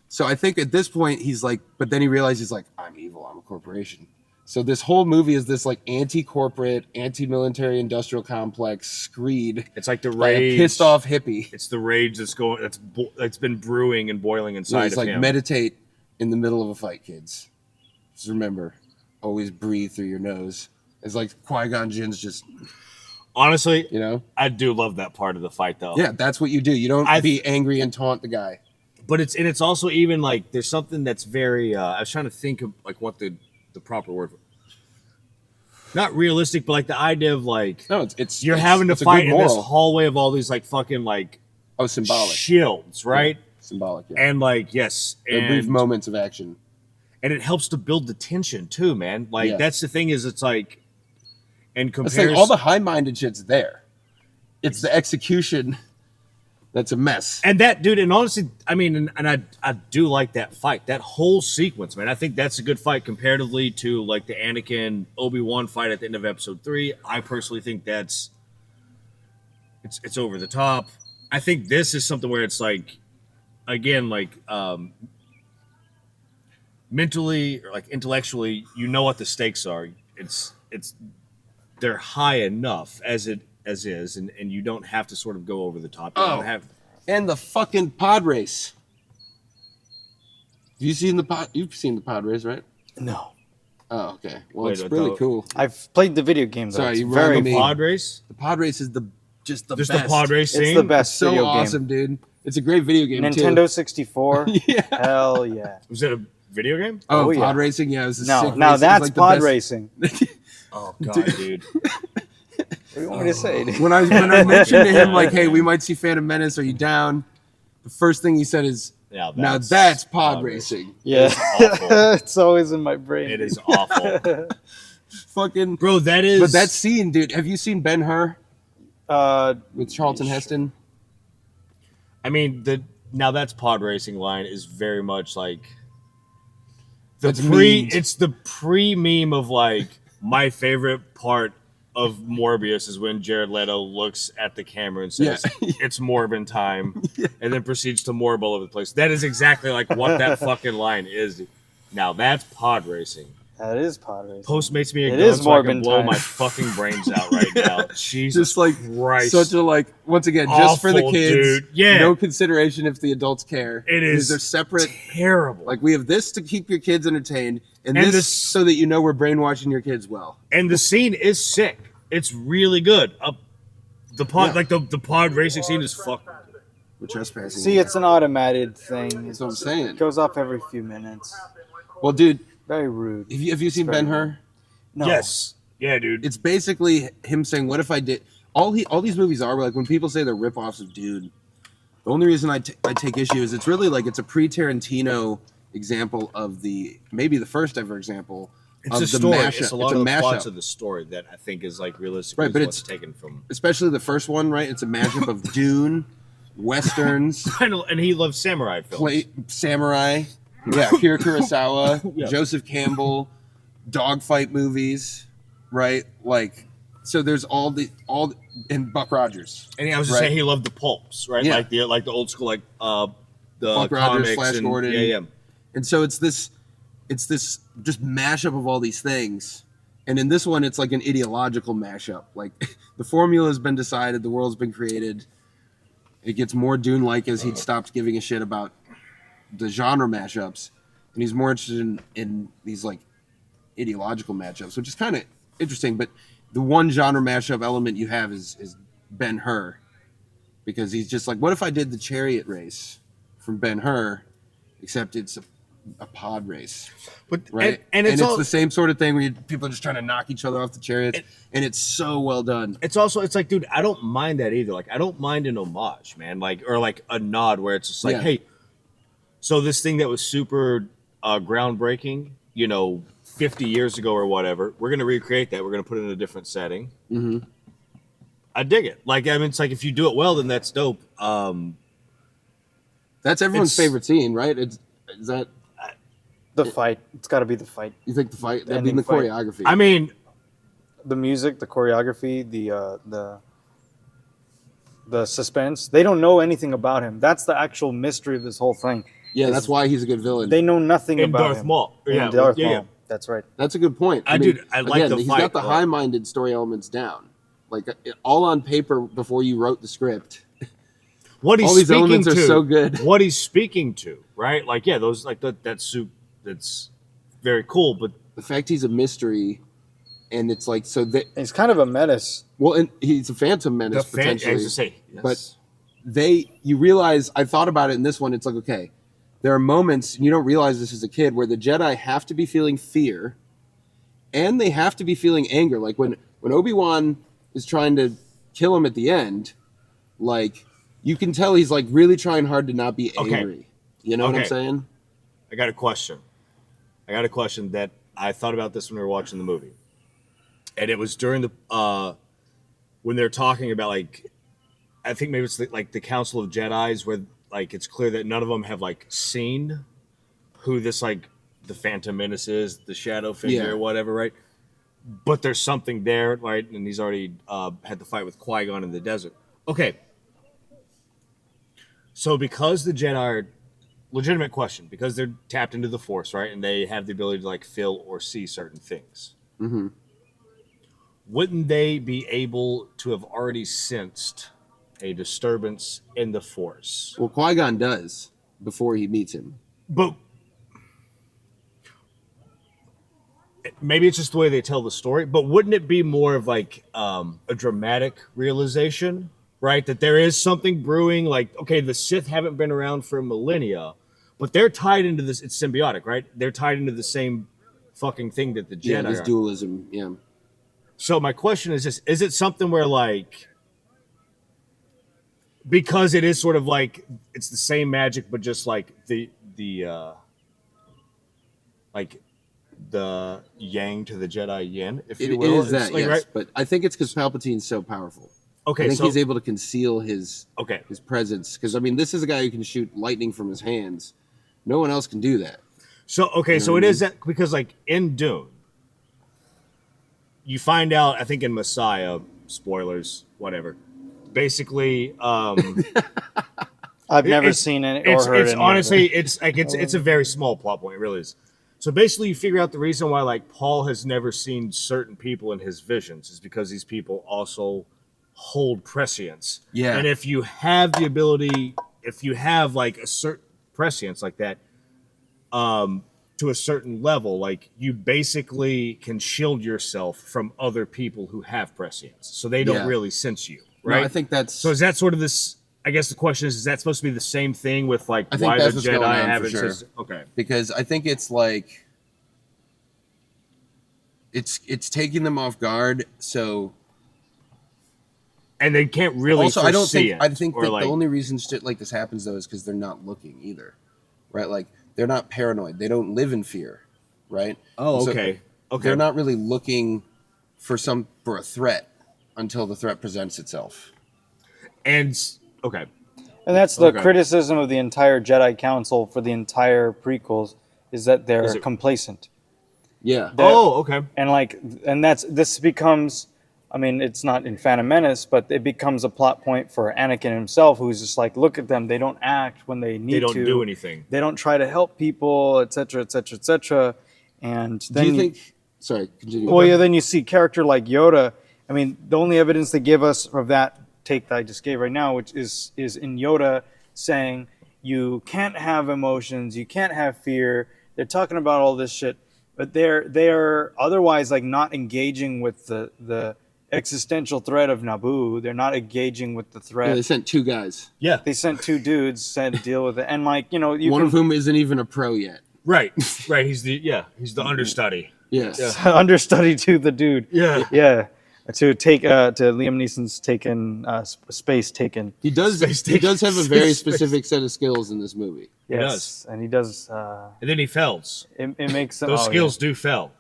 So I think at this point he's like, but then he realizes like, I'm evil, I'm a corporation. So this whole movie is this like anti-corporate, anti-military industrial complex screed
It's like the
by a
rage.
pissed off hippie.
It's the rage that's been brewing and boiling
So
inside
he's
of
like,
him.
meditate in the middle of a fight, kids. Just remember, always breathe through your nose. It's like Qui-Gon Jinn's just,
Honestly,
I
I do love that part of the fight though.
yeah, that's what you do. You don't be angry and taunt the guy.
But it's also even like there's something that's very I was trying to think of like what the proper word, not realistic, but like the idea of like
No, it's
you're
it's-
having to
it's a
fight
good
in this
moral.
hallway of all these like fucking like
Symbolic.
shields, right?
Yeah, symbolic, yeah.
And like yes,
They're brief
and,
moments of action.
and it helps to build the tension too, man. Like
Yeah.
that's the thing is it's like in
I
comparison,
think all the high-minded shit's there. It's the execution that's a mess.
and that dude, and honestly, I mean, and I do like that fight, that whole sequence, man. I think that's a good fight comparatively to like the Anakin Obi-Wan fight at the end of Episode 3. I personally think that's it's over the top. I think this is something where it's like, again, like mentally or like intellectually, you know what the stakes are. It's they're high enough as is, and you don't have to sort of go over the top. You don't have.
And the fucking pod race. You've seen the pod race, right?
No.
Oh, okay. Well,
Wait,
it's
I
really
thought-
cool.
I've played the video game though.
Sorry,
It's
you
very
reminded me.
fun.
Pod race?
The pod race is just the
Just
best.
the pod race scene?
It's the best
So
video
awesome,
game.
dude. It's a great video game
Nintendo
too.
64.
Yeah.
Hell yeah.
Was it a video game?
Oh,
Oh, yeah.
pod racing. Yeah, it was a
No,
sick
now
race. It was
that's
like the
pod
best-
racing.
Oh, God, dude.
What do you want me to say, dude?
When I mentioned to him like, "Hey, we might see Phantom Menace. Are you down?" The first thing he said is,
Now
"Now that's pod racing."
Yeah.
awful.
It's always in my brain.
It is awful.
Fucking.
Bro, that is...
But that scene, dude. Have you seen Ben-Hur
Uh,
with Charlton Heston?
I mean, now that's pod racing line is very much like...
That's memed.
It's the pre-meme of like, my favorite part of Morbius is when Jared Leto looks at the camera and says,
Yeah.
it's Morbin time, and then proceeds to morb all over the place. That is exactly like what that fucking line is. Now that's pod racing.
that is pod racing.
Postmates me a
It
gun
is
so I can
Morbin
blow
time.
my fucking brains out right now. Jesus
Just like
Christ.
such a like. Once again, just for the
Awful,
kids.
dude. Yeah.
No consideration if the adults care.
It is
They're separate.
terrible.
Like we have this to keep your kids entertained, and
And
this
this-
so that you know we're brainwashing your kids well.
And the scene is sick. It's really good. The pod,
Yeah.
like the pod racing scene is fucking.
We're trespassing.
See, it's an automated thing.
That's what I'm saying.
It goes up every few minutes.
Well, dude,
Very rude.
have you seen
Very
Ben-Hur?
No.
Yes. Yeah, dude.
It's basically him saying, "What if I did?" All these movies are like when people say they're ripoffs of Dune. The only reason I take issue is it's really like it's a pre-Tarantino example of maybe the first ever example
It's
of
a
the
story.
mashup.
It's a lot of the
mashup.
plots of the story that I think is like realistically
Right, but
what's
it's-
taken from.
Especially the first one, right? It's a mashup of Dune, westerns,
And he loves samurai films.
samurai, yeah, Akira Kurosawa,
Yeah.
Joseph Campbell, dogfight movies, right? Like, so there's and Buck Rogers.
And I was just
Right.
saying he loved the pulps, right?
Yeah.
Like the old school, like the
Buck Rogers,
comics
Flash
and,
Gordon.
Yeah.
And so it's this just mashup of all these things. And in this one, it's like an ideological mashup. Like the formula has been decided, the world's been created. It gets more Dune-like as he'd stopped giving a shit about the genre mashups, and he's more interested in these like ideological matchups, which is kind of interesting. But the one genre mashup element you have is Ben-Hur, because he's just like, what if I did the chariot race from Ben-Hur, except it's a pod race,
But
right?
and it's all,
the same sort of thing where people are just trying to knock each other off the chariots, and it's so well done.
it's also it's like, dude, I don't mind that either. Like, I don't mind an homage, man. Like, or like a nod where it's just like,
Yeah.
hey, so this thing that was super groundbreaking, 50 years ago or whatever, we're gonna recreate that. We're gonna put it in a different setting.
Mm-hmm.
I dig it. Like, I mean, it's like if you do it well, then that's dope.
That's everyone's
It's-
favorite scene, right? Is that
The fight. It's got to be the fight.
you think the fight? That'd
ending
be the
fight.
choreography.
I mean,
The music, the choreography, the suspense. They don't know anything about him. That's the actual mystery of this whole thing.
yeah, that's why he's a good villain.
They know nothing
in
about
Darth
him.
Maul.
In
Yeah,
Darth
yeah,
Maul.
yeah.
That's right.
That's a good point.
I like the
he's
fight
got the
a lot.
high-minded story elements down, like all on paper before you wrote the script.
What he's
All these
speaking
elements
to,
are so good.
What he's speaking to, right? Like, yeah, those like that suit. That's very cool, but
The fact he's a mystery, and it's like so that
He's kind of a menace.
well, and he's a Phantom Menace
I
potentially.
was to say, yes.
But you realize, I thought about it in this one. It's like, okay, there are moments, and you don't realize this as a kid, where the Jedi have to be feeling fear, and they have to be feeling anger. Like when Obi-Wan is trying to kill him at the end, like you can tell he's like really trying hard to not be
Okay.
angry. You know what I'm
Okay.
saying?
I got a question. That I thought about this when we were watching the movie, and it was during the when they're talking about, like, I think maybe it's like the Council of Jedis, where like it's clear that none of them have like seen who this like the Phantom Menace is, the shadow figure
Yeah.
or whatever, right? But there's something there, right? And he's already had the fight with Qui-Gon in the desert. Okay. So because the Jedi are, legitimate question, because they're tapped into the Force, right? And they have the ability to like feel or see certain things.
Mm-hmm.
Wouldn't they be able to have already sensed a disturbance in the Force?
Well, Qui-Gon does before he meets him.
But maybe it's just the way they tell the story, but wouldn't it be more of like a dramatic realization, right? That there is something brewing, like, okay, the Sith haven't been around for millennia, but they're tied into this, it's symbiotic, right? They're tied into the same fucking thing that the Jedi
Yeah, this
are.
dualism. Yeah.
So my question is this, is it something where like, because it is sort of like, it's the same magic, but just like the yang to the Jedi yin, if you
It
will.
is that,
It's like,
yes.
right?
But I think it's because Palpatine's so powerful. I
Okay,
think
so
he's able to conceal his
okay,
presence. Because, I mean, this is a guy who can shoot lightning from his hands. No one else can do that.
so okay, so it is that, because like in Dune, you find out, I think in Messiah, spoilers, whatever. Basically,
I've never seen it or heard
it's
any
honestly,
of it.
it's like it's a very small plot point. It really is. So basically, you figure out the reason why like Paul has never seen certain people in his visions is because these people also hold prescience.
Yeah.
And if you have the ability, if you have like a certain prescience like that, to a certain level, like you basically can shield yourself from other people who have prescience, so they don't
Yeah.
really sense you,
No,
right?
I think that's...
So is that sort of this? I guess the question is that supposed to be the same thing with like
I think
why
that's
the
what's going
Jedi
on for
haven't?
sure.
Okay,
because I think it's like... It's taking them off guard, so...
and they can't really
Also, I don't
foresee
think...
it,
I think
or
that
like,
the only reason shit like this happens, though, is because they're not looking either. Right? Like, they're not paranoid. They don't live in fear. Right?
oh,
So
okay, okay,
They're not really looking for a threat until the threat presents itself.
and okay,
And that's the
Okay.
criticism of the entire Jedi Council for the entire prequels is that they're
Is it-
complacent.
Yeah.
They're-
oh, okay,
And this becomes, I mean, it's not in Phantom Menace, but it becomes a plot point for Anakin himself, who's just like, look at them, they don't act when they need
they don't
to.
do anything.
They don't try to help people, etc., etc., etc. And then
Do you think... Sorry, continue.
well, yeah, then you see character like Yoda. I mean, the only evidence they give us of that take that I just gave right now, which is in Yoda saying you can't have emotions, you can't have fear. They're talking about all this shit, but they are otherwise like not engaging with the existential threat of Naboo. They're not engaging with the
Yeah,
threat.
they sent 2 guys.
Yeah.
They sent 2 dudes said to deal with it, and like
One of whom isn't even a pro yet.
Right. Right. He's the understudy.
Yes.
Yeah.
understudy to the dude.
Yeah.
Yeah, to take to Liam Neeson's Taken space Taken.
He does have a very specific set of skills in this movie.
Yes,
does.
and he does.
And then he fells.
It makes
Those skills do fell.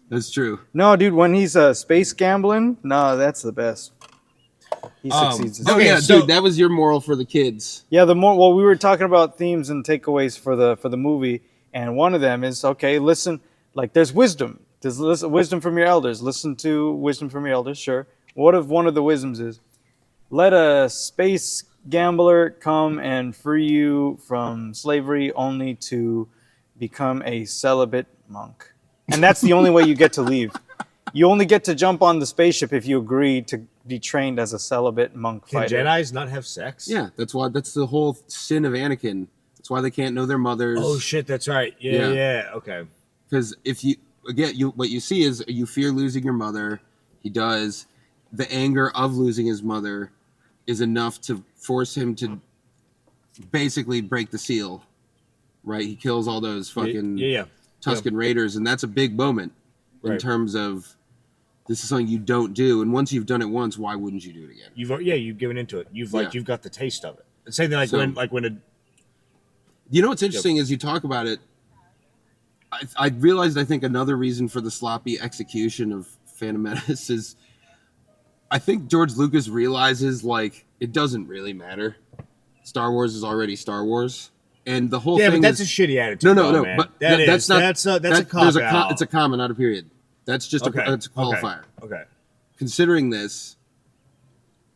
That's true.
No, dude, when he's space gambling, no, that's the best. He succeeds.
Oh
Okay,
yeah,
so-
dude, that was your moral for the kids.
Yeah, we were talking about themes and takeaways for the movie, and one of them is listen, like there's wisdom. There's wisdom from your elders. Listen to wisdom from your elders, sure. What if one of the wisdoms is let a space gambler come and free you from slavery only to become a celibate monk. And that's the only way you get to leave. You only get to jump on the spaceship if you agree to be trained as a celibate monk
Can
fighter.
Jedis not have sex?
Yeah, that's the whole sin of Anakin. That's why they can't know their mothers.
Oh shit, that's right. Yeah. Okay.
Because if what you see is you fear losing your mother. He does. The anger of losing his mother is enough to force him to basically break the seal. Right? He kills all those fucking Tusken Raiders, and that's a big moment in terms of this is something you don't do. And once you've done it once, why wouldn't you do it again?
You've given into it. You've got the taste of it. And same thing when a
You know what's interesting is you talk about it. I realized I think another reason for the sloppy execution of Phantom Menace is I think George Lucas realizes like it doesn't really matter. Star Wars is already Star Wars, and the whole thing.
but that's
is,
a shitty attitude.
No,
man.
but
that's not. That's a cop out.
It's a comma, not a period. That's just a qualifier.
Okay.
Considering this,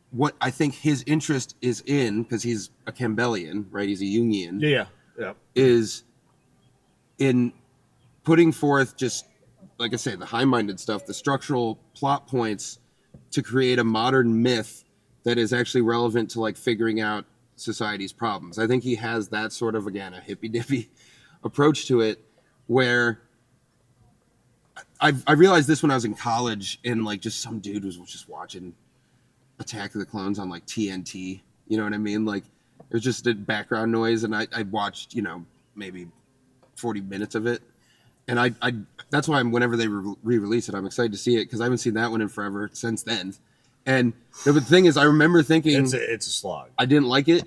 what I think his interest is in, because he's a Campbellian, right? He's a Jungian.
Yeah.
Is in putting forth just, like I say, the high-minded stuff, the structural plot points to create a modern myth that is actually relevant to like figuring out society's problems. I think he has that sort of, again, a hippy-dippy approach to it where I realized this when I was in college and like just some dude was just watching Attack of the Clones on like TNT. You know what I mean? Like it was just a background noise, and I watched, maybe 40 minutes of it. And I that's why whenever they re-release it, I'm excited to see it because I haven't seen that one in forever since then. And the thing is, I remember thinking
it's a slog.
I didn't like it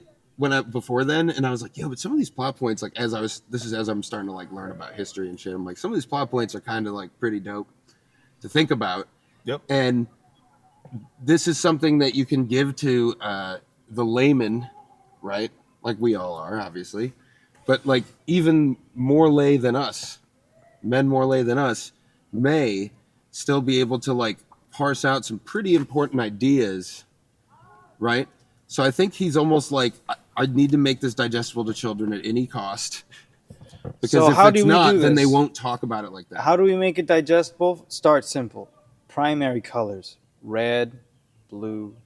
before then, and I was like, but some of these plot points, like as I'm starting to like learn about history and shit, I'm like, some of these plot points are kind of like pretty dope to think about.
Yep.
And this is something that you can give to the layman, right? Like we all are, obviously, but like even more lay than us, men more lay than us, may still be able to like parse out some pretty important ideas, right? So I think he's almost like, I need to make this digestible to children at any cost. Because
So
if
how
it's
do we
not,
do
then they
this?
won't talk about it like that.
How do we make it digestible? Start simple. Primary colors: red, blue.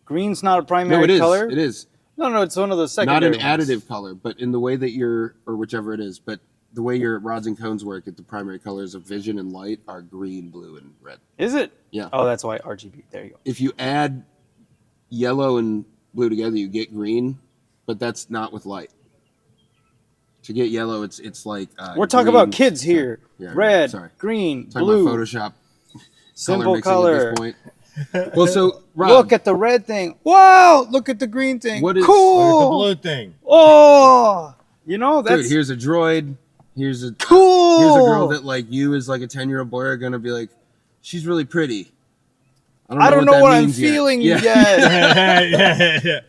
Green's not a primary
No, it is.
color.
It is.
No, it's one of the
Not
secondary
an
ones.
additive color, but in the way that or whichever it is, but the way your rods and cones work, the primary colors of vision and light are green, blue, and red.
Is it?
Yeah.
Oh, that's why RGB. There you go.
If you add yellow and blue together, you get green, but that's not with light. To get yellow, it's like
We're talking
green.
about kids here.
Yeah,
Red,
sorry.
green,
Talking
blue.
about Photoshop
Simple
mixing
color.
at this point. Well, so Rob,
Look at the red thing. Wow! Look at the green thing.
What is-
cool?
Look at the blue thing.
Oh, that's
dude, here's a droid. Here's a
cool.
Here's a girl that like you as like a 10-year-old boy are gonna be like, she's really pretty.
I don't know
that
what I'm
means yet.
feeling
Yeah.
Yeah.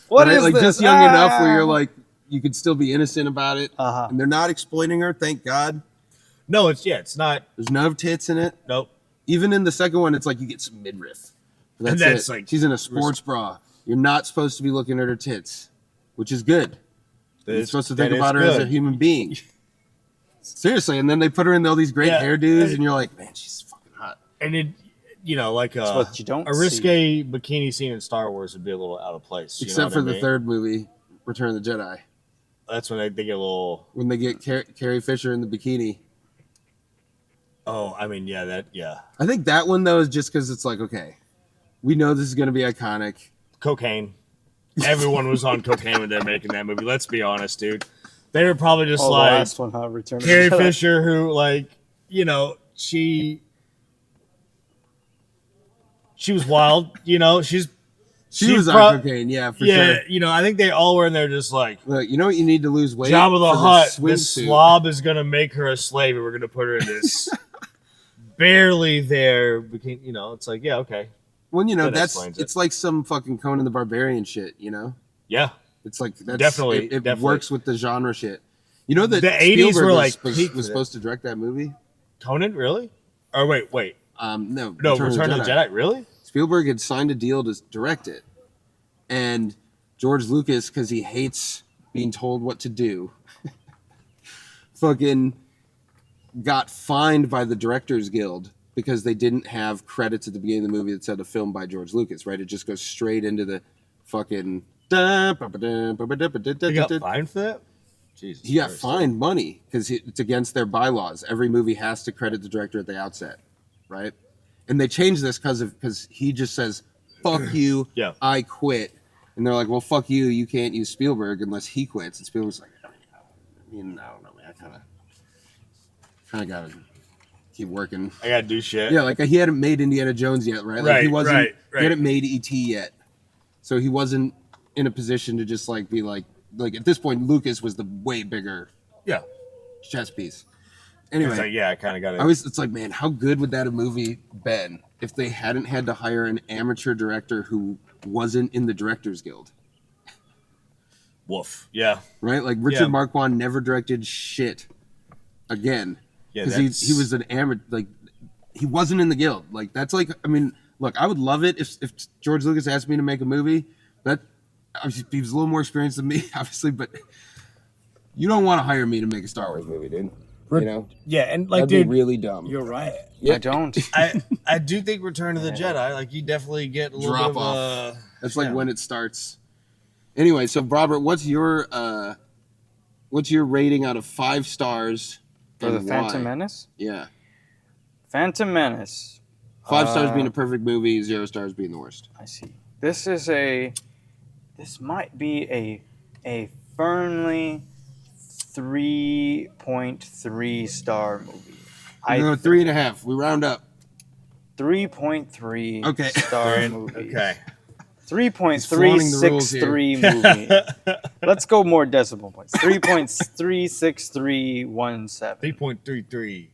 What
But
is
like
this?
just young enough where you're like you could still be innocent about it,
Uh-huh.
and they're not exploiting her. Thank God.
No, it's not.
There's no tits in it.
Nope.
Even in the second one, it's like you get some midriff. But
And
that's
that's
it.
like-
She's in a sports bra. You're not supposed to be looking at her tits, which is good. You're supposed to think about her as a human being. Seriously, and then they put her in all these great hairdos, and you're like, man, she's fucking hot.
And it, like
what you don't
a risque bikini scene in Star Wars would be a little out of place.
Except for the third movie, Return of the Jedi,
That's when they get a little.
when they get Carrie Fisher in the bikini.
Oh, I mean,
I think that one though is just because it's like, okay, We know this is going to be iconic.
Cocaine. Everyone was on cocaine when they're making that movie. Let's be honest, dude. They were probably just
the
like
last one, Return of the
Carrie
Jedi.
Fisher, who she was wild.
She was on cocaine, yeah, for sure.
I think they all were in there just like,
Look, you know what you need to lose weight?
Jabba the
For
Hutt,
swim
this
suit.
slob is going to make her a slave, and we're going to put her in this barely there. It's like, yeah, okay.
Well,
That
that's
explains it.
it's like some fucking Conan the Barbarian shit,
Yeah.
It's like that's
Definitely,
it
definitely.
works with the genre shit. You know that
The 80s
Spielberg
were,
was,
like,
was,
peak
was
for
supposed to direct that movie?
Conan, really? Or wait.
No,
No, Return of the Jedi. Really?
Spielberg had signed a deal to direct it, and George Lucas, because he hates being told what to do, fucking got fined by the Directors Guild because they didn't have credits at the beginning of the movie that said a film by George Lucas. Right? It just goes straight into the fucking.
He got fined for that? Jesus
He got
Christ.
fined money because it's against their bylaws. Every movie has to credit the director at the outset, right? And they changed this because he just says, "Fuck you,
Yeah.
I quit," and they're like, "Well, fuck you, you can't use Spielberg unless he quits." And Spielberg's like, I don't know, man. I kind of gotta keep working.
I got to do shit.
Yeah, like he hadn't made Indiana Jones yet, right? Like he
Right,
wasn't.
right.
He hadn't made E.T. yet, so he wasn't in a position to just like be like at this point, Lucas was the way bigger
Yeah.
chess piece.
It's
Anyway,
like, yeah, I kind of got it.
it's like, man, how good would that have movie been if they hadn't had to hire an amateur director who wasn't in the Directors Guild,
Woof. Yeah.
right? Like Richard
Yeah.
Marquand never directed shit again
Yeah.
because he was an amateur. Like he wasn't in the guild. Like that's like, I mean, look, I would love it if George Lucas asked me to make a movie. That obviously he was a little more experienced than me, obviously, but you don't want to hire me to make a Star Wars movie, dude. You know,
Yeah, and like,
that'd
dude,
be really dumb.
you're right.
Yeah.
I don't.
I do think Return of the Jedi, like, you definitely get a little
Drop
bit of
off. That's like
yeah.
when it starts. Anyway, so Robert, what's your rating out of 5 stars
For the
and
Phantom
why?
Menace?
Yeah,
Phantom Menace.
5 stars being a perfect movie, 0 stars being the worst.
I see. This might be a firmly 3.3 star movie.
I go 3.5. We round up.
3.3
Okay.
star movie.
Okay.
He's flaunting the rules
3.363 movie. Let's go more decimal points. 3.36317.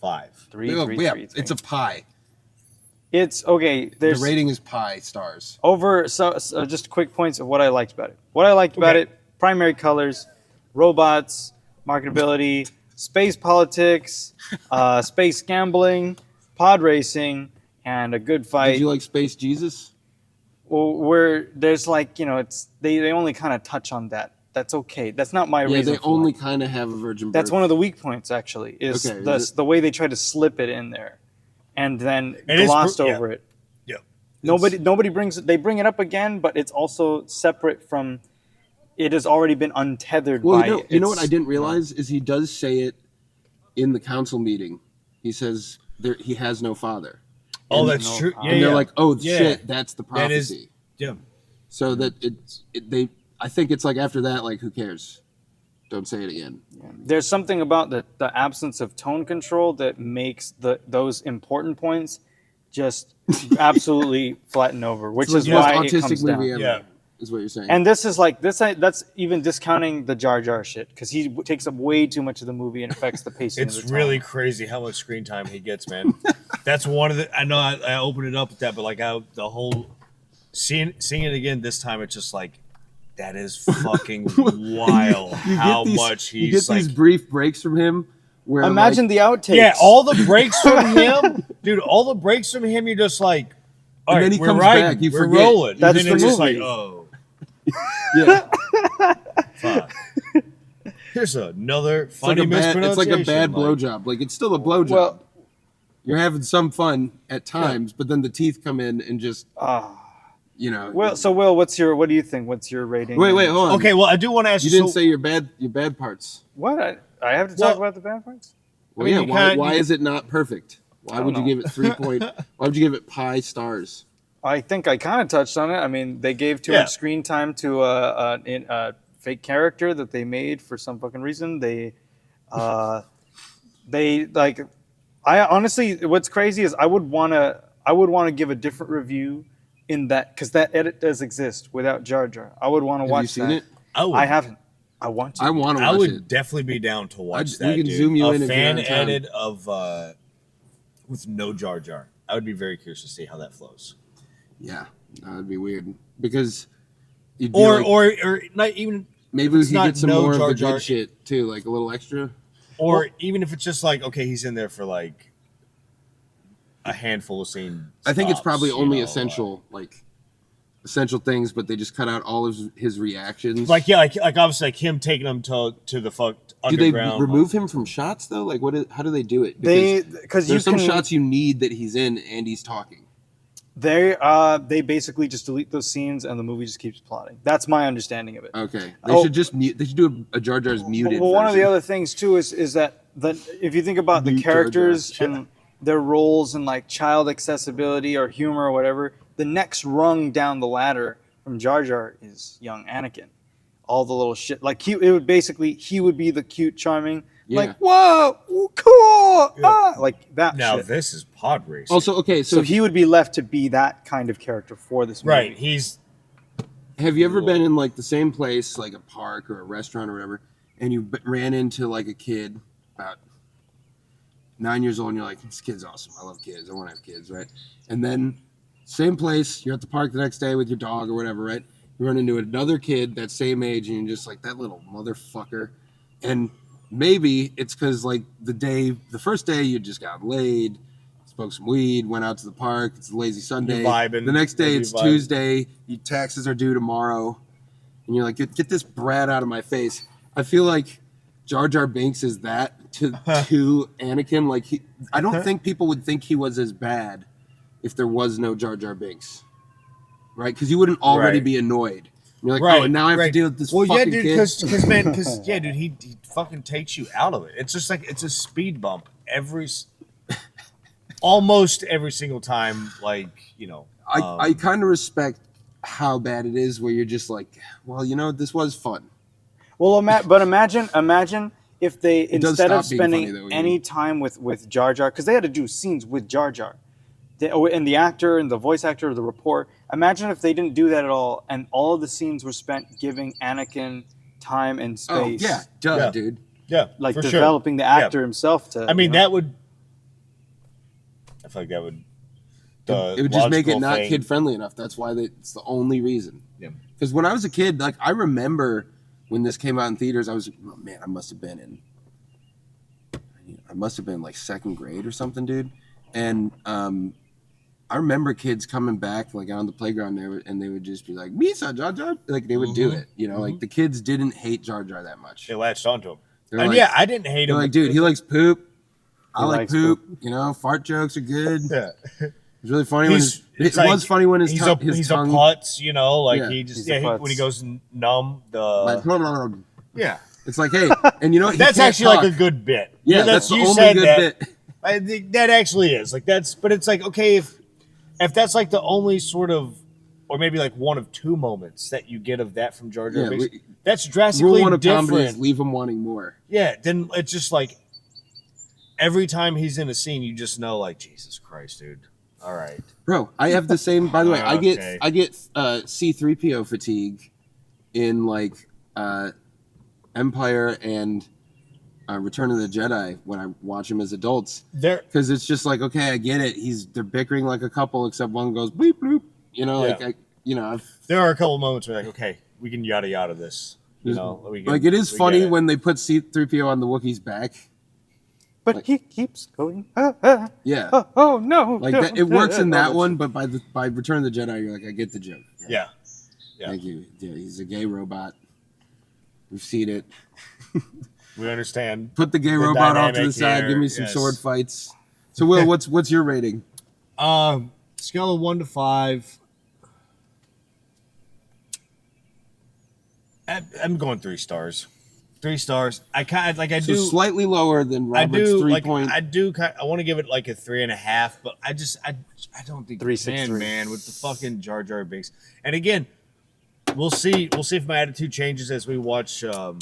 3.33335.
Yeah, it's a pie.
It's okay. There's
The rating is pie stars.
over so just quick points of what I liked about it. What I liked about it: primary colors, robots, marketability, space politics, space gambling, pod racing, and a good fight.
Did you like Space Jesus?
Well, where there's like it's they only kind of touch on that. That's okay. That's not my
Yeah,
reason.
they
for
only
it.
kind of have a virgin birth.
That's one of the weak points actually. Is
Okay, is it?
the way they try to slip it in there, and then
It is
glossed
yeah.
over it.
Yeah.
Nobody brings it. They bring it up again, but it's also separate from. It has already been untethered
Well,
by.
you know what I
its-
didn't realize is he does say it in the council meeting. He says he has no father.
Oh,
And-
that's true. Yeah,
and they're
yeah.
like, "Oh
Yeah.
shit, that's the
That is-
prophecy."
Yeah.
So that I think it's like after that, like, who cares? Don't say it again.
There's something about the absence of tone control that makes those important points just absolutely flatten over, which
It's like
is
the most
why it
autistic
comes
movie
down.
ever.
Yeah.
Is what you're saying.
And this is like that's even discounting the Jar Jar shit because he takes up way too much of the movie and affects the pacing.
It's
of the
really
time.
crazy how much screen time he gets, man. That's one of the. I know I opened it up with that, but like the whole seeing it again this time, it's just like that is fucking wild. How much
you
he's
get these
like.
brief breaks from him. Where
Imagine the outtakes.
Yeah, all the breaks from him, dude. All the breaks from him, you're just like, all
And
right,
then he
we're
comes
riding,
back, you
we're
forget.
rolling.
That's
and then
the
it's just like,
movie.
oh,
yeah,
fuck. Here's another
it's like
funny
a bad
mispronunciation.
blowjob. Like it's still a blowjob.
Well-
You're having some fun at times, but then the teeth come in and just
Well, so Will, what do you think? What's your rating?
wait, hold on.
Okay, well, I do want to ask
You
you.
didn't say your bad parts.
What? I have to
Well-
talk about the bad parts?
Well,
mean,
yeah.
you
Why
can't-
is it not perfect? Why would you give it 3 point? Why would you give it pi stars?
I think I kind of touched on it. I mean, they gave too much screen time to a fake character that they made for some fucking reason. They like. I honestly, what's crazy is I would want to give a different review in that, because that edit does exist without Jar Jar. I would want to watch
Have you seen
that.
it?
I haven't. I want to.
I want to watch
I would
it.
definitely be down to watch that.
We can
dude.
zoom you
a
in if you're
fan
in town.
edit of with no Jar Jar. I would be very curious to see how that flows.
Yeah, that'd be weird because you'd be
Or not even.
maybe we
it's
could
not
get some
no
more
Jar
of the
Jar.
good shit too, like a little extra.
Or even if it's just like, okay, he's in there for like a handful of scenes.
I think it's probably only essential things, but they just cut out all of his reactions.
like obviously like him taking him to the fucked
do they
underground.
remove him from shots though? Like how do they do it?
Because
there's some shots you need that he's in and he's talking.
They basically just delete those scenes and the movie just keeps plotting. That's my understanding of it.
Okay, they should just mute. They should do a Jar Jar's muted.
Well, one of the
version.
other things too is that if you think about the
Mute Jar Jar.
characters and their roles in like child accessibility or humor or whatever, the next rung down the ladder from Jar Jar is young Anakin. All the little shit, like he would be the cute, charming, like whoa, cool, like that.
Now
shit.
this is pod racing.
Also, okay,
So he would be left to be that kind of character for this movie.
right, he's
have you ever been in like the same place, like a park or a restaurant or whatever, and you ran into like a kid about 9 years old, and you're like, this kid's awesome. I love kids. I want to have kids, right? And then same place, you're at the park the next day with your dog or whatever, right? You run into another kid that same age, and you're just like, that little motherfucker. And maybe it's because like the first day you just got laid, smoked some weed, went out to the park. It's a lazy Sunday.
Vibing.
The next day
Maybe
it's
vibing.
Tuesday. Your taxes are due tomorrow, and you're like, get this brat out of my face. I feel like Jar Jar Binks is that to Anakin. Like I don't think people would think he was as bad if there was no Jar Jar Binks, right? Because you wouldn't already be annoyed. You're like, oh, and now I have to deal with this fucking
yeah, dude,
kid.
because yeah, dude, he fucking takes you out of it. It's just like it's a speed bump almost every single time. Like
I kind of respect how bad it is, where you're just like, well, this was fun.
Well, but imagine if they, instead of
stop being funny,
spending
though,
any time with Jar Jar, because they had to do scenes with Jar Jar, and the actor and the voice actor, the report. Imagine if they didn't do that at all, and all of the scenes were spent giving Anakin time and space.
Oh yeah, dude.
Yeah,
like
for
developing the actor himself to.
I mean, that would. I feel like that would.
It would just make it not
thing.
kid friendly enough. That's why it's the only reason.
Yeah.
Because when I was a kid, like I remember when this came out in theaters, I must have been like second grade or something, dude. And I remember kids coming back like on the playground there, and they would just be like, "Misa, Jar Jar," like they would do it. Like the kids didn't hate Jar Jar that much.
They latched onto him.
They're
And
like,
yeah, I didn't hate him.
like, dude, he likes poop. I like
likes
poop. Fart jokes are good.
Yeah.
It's really funny when it was funny when his
he's
tongue.
a putz, like
Yeah.
he just
He's a
when he
putz.
goes numb.
Like,
Yeah,
it's like, hey, and he
that's
can't
actually
talk.
like a good bit.
Yeah, that's the
you
only
said
good
that.
bit.
I think that actually is like that's, but it's like okay if that's like the only sort of, or maybe like one of two moments that you get of that from Jar Jar
Yeah,
Binks,
we-
that's
Rule
drastically
one of comedy is
different.
leave him wanting more.
Yeah, then it's just like every time he's in a scene, you just know like Jesus Christ, dude. All right,
Bro, I have the same. By the way,
Okay.
I get C-3PO fatigue in like Empire and Return of the Jedi when I watch them as adults,
there.
because it's just like, okay, I get it. They're bickering like a couple, except one goes bleep bloop.
There are a couple moments where like, okay, we can yada yada this.
Like it is funny when they put C-3PO on the Wookiee's back.
but he keeps going.
Yeah,
Oh no!
like that, it works in that one, but by Return of the Jedi, you're like, I get the joke.
Yeah.
Thank you. Yeah, he's a gay robot. We've seen it.
We understand.
Put the gay robot off to the
dynamic
side.
here,
Give me some
yes.
sword fights. So, Will, what's your rating?
Scale of 1 to 5. I'm going 3 stars. 3 stars. I
So
do
slightly lower than Robert's 3 point.
I want to give it like a 3.5, but I don't think
3.63.
man with the fucking Jar Jar Binks. And again, we'll see if my attitude changes as we watch the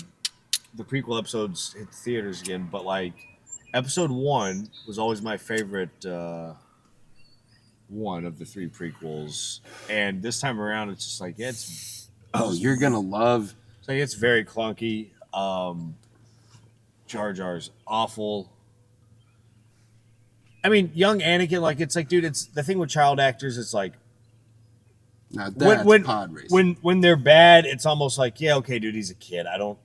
prequel episodes hit the theaters again. But like episode 1 was always my favorite one of the 3 prequels, and this time around it's just like
You're gonna love.
It's like it's very clunky. Jar Jar's awful. I mean, young Anakin, like it's like, dude, it's the thing with child actors. It's like
Now that's pod racing.
when they're bad, it's almost like, yeah, okay, dude, he's a kid. I don't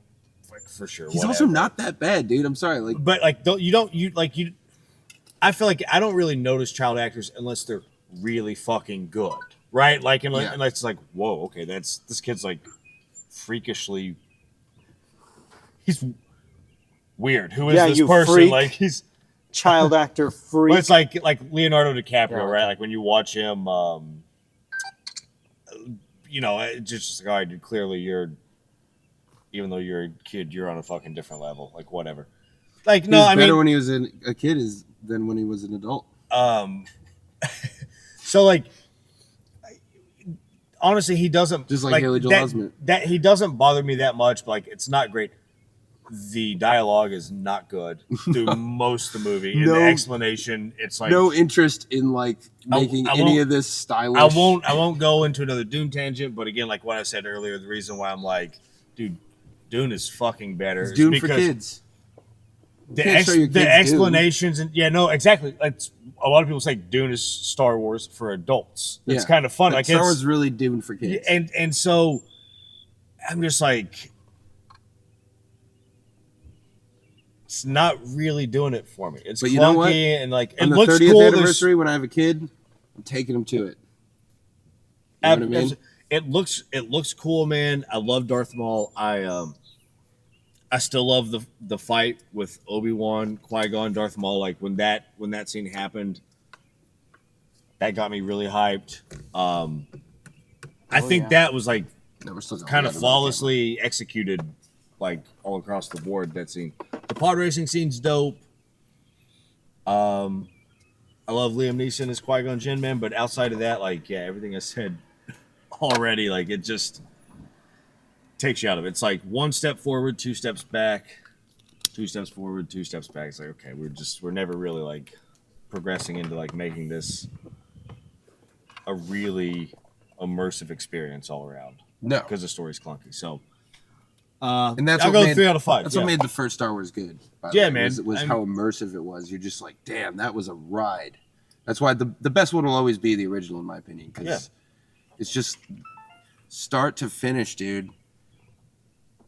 for sure.
He's
whatever.
also not that bad, dude. I'm sorry, like,
But like, I feel like I don't really notice child actors unless they're really fucking good, right? Like, unless it's like, whoa, okay, this kid's like freakishly. He's weird. Who is this person?
Freak.
Like he's
Child actor freak.
Well, it's like Leonardo DiCaprio,
Yeah.
right? Like when you watch him, it's just like, all right, dude, clearly even though you're a kid, you're on a fucking different level. Like whatever. Like
he
no,
was
I
better
mean,
when he was a kid than when he was an adult.
so like, honestly, he doesn't
Just like Haley Joel Osment.
That he doesn't bother me that much. But like, it's not great. The dialogue is not good through most of the movie. And the explanation, it's like
no interest in like making any of this stylish.
I won't go into another Dune tangent, but again, like what I said earlier, the reason why I'm like, dude, Dune is fucking better.
It's Dune for kids.
The explanations and exactly. Like a lot of people say Dune is Star Wars for adults. It's kind of fun. Like
Star Wars is really Dune for kids.
And so I'm just like, it's not really doing it for me. It's
but
clunky
you know what?
And like
on
it
the
looks
30th
cool.
anniversary when I have a kid, I'm taking him to it. You know what I mean?
It looks cool, man. I love Darth Maul. I still love the fight with Obi-Wan, Qui-Gon, Darth Maul. Like when that scene happened, that got me really hyped. I think that was like kind of flawlessly executed, like all across the board. That scene, the pod racing scene's dope. I love Liam Neeson as Qui-Gon Jinn, man. But outside of that, like everything I said already, like it just takes you out of it. It's like 1 step forward, 2 steps back, 2 steps forward, 2 steps back. It's like, okay, we're never really like progressing into like making this a really immersive experience all around.
No,
because the story's clunky. So,
and that's
I'll
what
go
made,
3 out of 5.
That's what made the first Star Wars good.
Man,
was how immersive it was. You're just like, damn, that was a ride. That's why the best one will always be the original, in my opinion, because it's just start to finish, dude.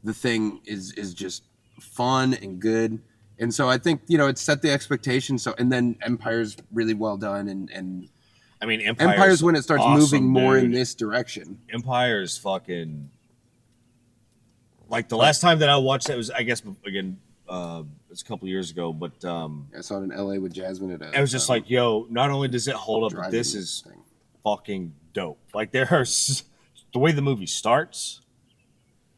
The thing is just fun and good, and so I think it set the expectation. So and then Empire's really well done, and
I mean
Empire's when it starts
awesome,
moving more
dude.
in this direction.
Empire's fucking like the last time that I watched that was, I guess, again, it was a couple years ago, but
I saw it in LA with Jasmine at
it was just like, yo, not only does it hold up, but this is fucking dope. Like the way the movie starts,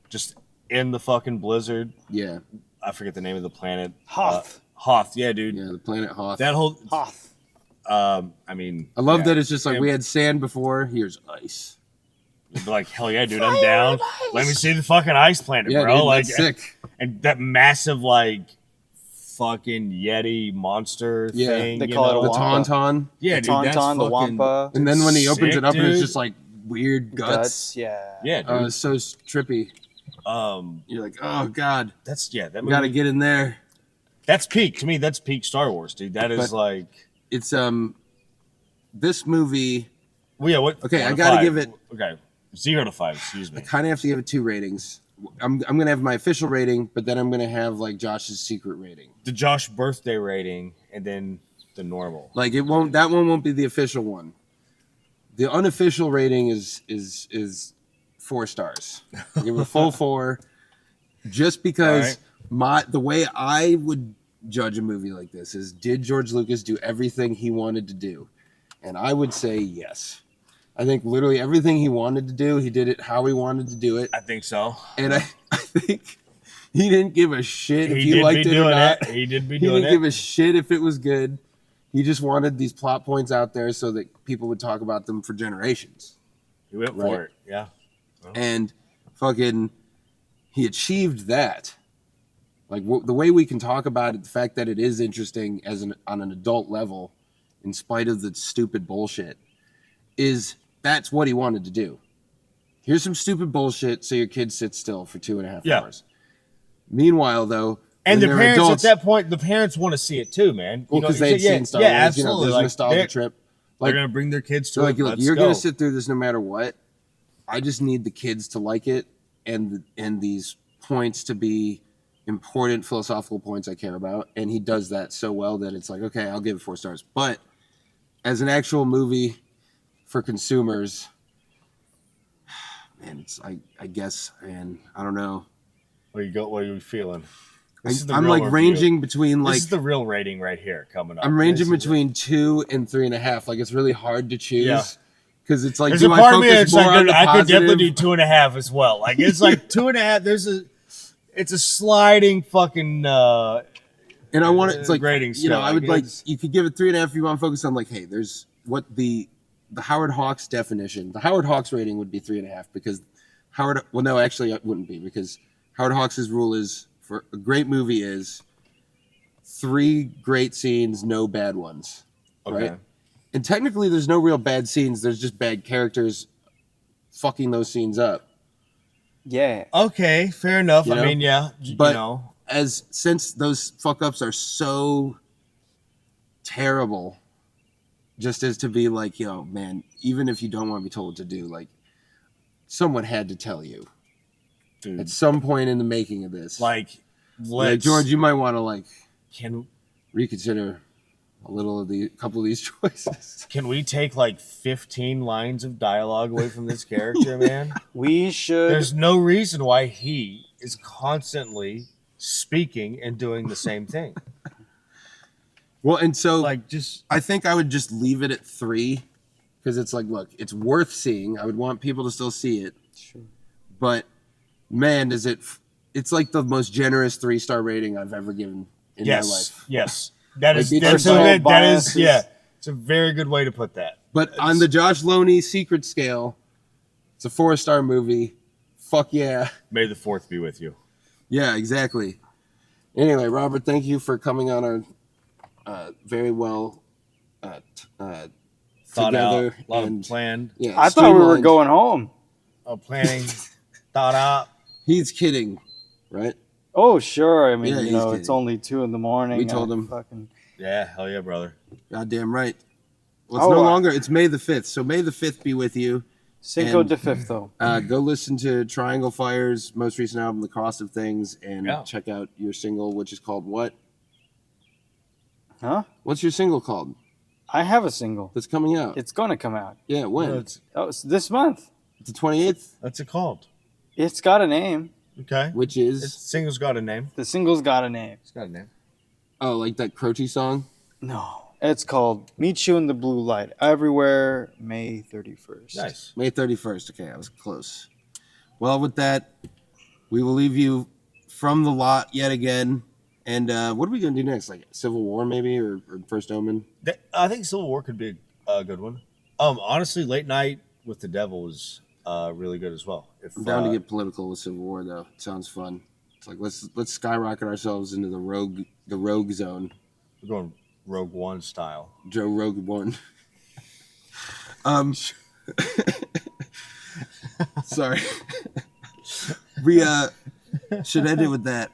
just in the fucking blizzard.
Yeah.
I forget the name of the planet.
Hoth.
Hoth, yeah, dude.
Yeah, the planet Hoth.
That whole
Hoth.
I mean,
I love that it's just like we had sand before. Here's ice.
You'd be like, hell yeah, dude, I'm down. Let me see the fucking ice planet,
Yeah,
bro.
dude,
like,
that's sick.
And that massive like fucking Yeti monster thing.
They call it
The
a Wampa.
Tauntaun.
Yeah,
The
dude, that's
Tauntaun, the
fucking,
Wampa.
And then when he opens
sick,
it up and it's
dude.
just like weird guts.
Yeah.
Yeah, dude.
It's so trippy. You're like, oh god,
That
we
movie,
gotta get in there.
that's peak to me. That's peak Star Wars, dude. That is
But-
like,
It's this movie.
well, yeah. What?
Okay,
1
I
to
gotta
5.
give it.
Okay, 0 to 5. Excuse
I
me.
kind of have to give it 2 ratings. I'm gonna have my official rating, but then I'm gonna have like Josh's secret rating.
The Josh birthday rating, and then the normal.
Like that one won't be the official one. The unofficial rating is 4 stars. I give it a full 4, just because the way I would judge a movie like this is, did George Lucas do everything he wanted to do? And I would say yes. I think literally everything he wanted to do, he did it how he wanted to do it.
I think so.
And I think He didn't give a shit if
He
you
did
liked
be
it or
doing
not.
it. He did be
He
doing
didn't give a shit if it was good. He just wanted these plot points out there so that people would talk about them for generations.
He went
Right.
for it. Yeah.
And fucking, he achieved that. Like the way we can talk about it, the fact that it is interesting on an adult level, in spite of the stupid bullshit, that's what he wanted to do. Here's some stupid bullshit so your kid sits still for 2.5 hours. Meanwhile, though,
and the
when they're
parents
adults,
at that point, the parents want to see it too, man.
well, because they've seen Star Wars,
absolutely.
there's a nostalgia trip.
They're gonna bring their kids to
like,
it.
look, you're gonna sit through this no matter what. I just need the kids to like it, and these points to be important philosophical points I care about, and he does that so well that it's like, okay, I'll give it 4 stars. But as an actual movie for consumers, man, it's I guess, man, I don't know.
What are you feeling?
I'm like ranging between like,
this is the real rating right here coming up.
I'm ranging between 2 and 3.5. Like, it's really hard to choose.
Yeah.
Because it's like,
There's
do
a
I
part of me
focus
that's
more
like,
on the
I could definitely
positive?
do 2.5 as well. Like, it's like 2.5. It's a sliding fucking.
And I want it. It's like,
grading
you know,
scale,
I would like.
it's-
You could give it 3.5 if you want to focus on like, hey, there's what the Howard Hawks definition. The Howard Hawks rating would be 3.5 because Howard. Well, no, actually, it wouldn't be because Howard Hawks' rule is for a great movie is 3 great scenes, no bad ones.
Okay.
Right. And technically, there's no real bad scenes. There's just bad characters fucking those scenes up.
Yeah.
Okay, fair enough.
You know?
I mean, yeah,
But
you know,
since those fuck ups are so terrible, just as to be like, yo, man, even if you don't want to be told what to do, like, someone had to tell you
dude,
at some point in the making of this.
like,
Like, George, you might want to like
can
reconsider a couple of these choices.
can we take like 15 lines of dialogue away from this character, man?
We should.
There's no reason why he is constantly speaking and doing the same thing.
Well, and so
Like, just
I think I would just leave it at 3 because it's like, look, it's worth seeing. I would want people to still see it.
Sure.
But man, it's like the most generous 3-star rating I've ever given in my life.
Yes. That is
Like,
that's
it's so
that is
biased.
yeah. It's a very good way to put that.
But on the Josh Loney secret scale, it's a 4-star movie. Fuck yeah.
May the 4th be with you.
Yeah, exactly. Anyway, Robert, thank you for coming on our very well
Thought out,
together
a lot
and
of planned.
yeah,
I thought we were
streamlined.
going home.
Planning, thought out.
He's kidding, right?
Oh, sure. I mean,
Yeah,
you
he's
know,
kidding.
it's only 2 a.m.
We told
I
him.
Fucking...
Yeah, hell yeah, brother.
Goddamn right. Well, it's
Oh,
no
I-
longer. It's May the 5th. So May the 5th be with you.
Cinco
And-
de Fifto.
Go listen to Triangle Fire's most recent album, The Cost of Things, and
Yeah.
check out your single, which is called what?
Huh?
What's your single called
I have a single.
that's coming out?
It's going to come out.
Yeah, when?
What's
Oh, it's this month.
The 28th,
it called?
It's got a name.
Okay.
which
This
is
single's got a name.
The single's got a name.
It's got a name.
like that Croce song.
No. It's called Meet You in the Blue Light. Everywhere, May 31st.
Nice.
May 31st. Okay, I was close. Well, with that, we will leave you from the lot yet again. And what are we going to do next? Like Civil War, maybe, or First Omen?
I think Civil War could be a good one. Honestly, Late Night with the Devil is really good as well. If
I'm down to get political with Civil War, though. It sounds fun. It's like let's skyrocket ourselves into the rogue zone.
we're going Rogue One style.
Joe Rogue one. Sorry. We should end it with that.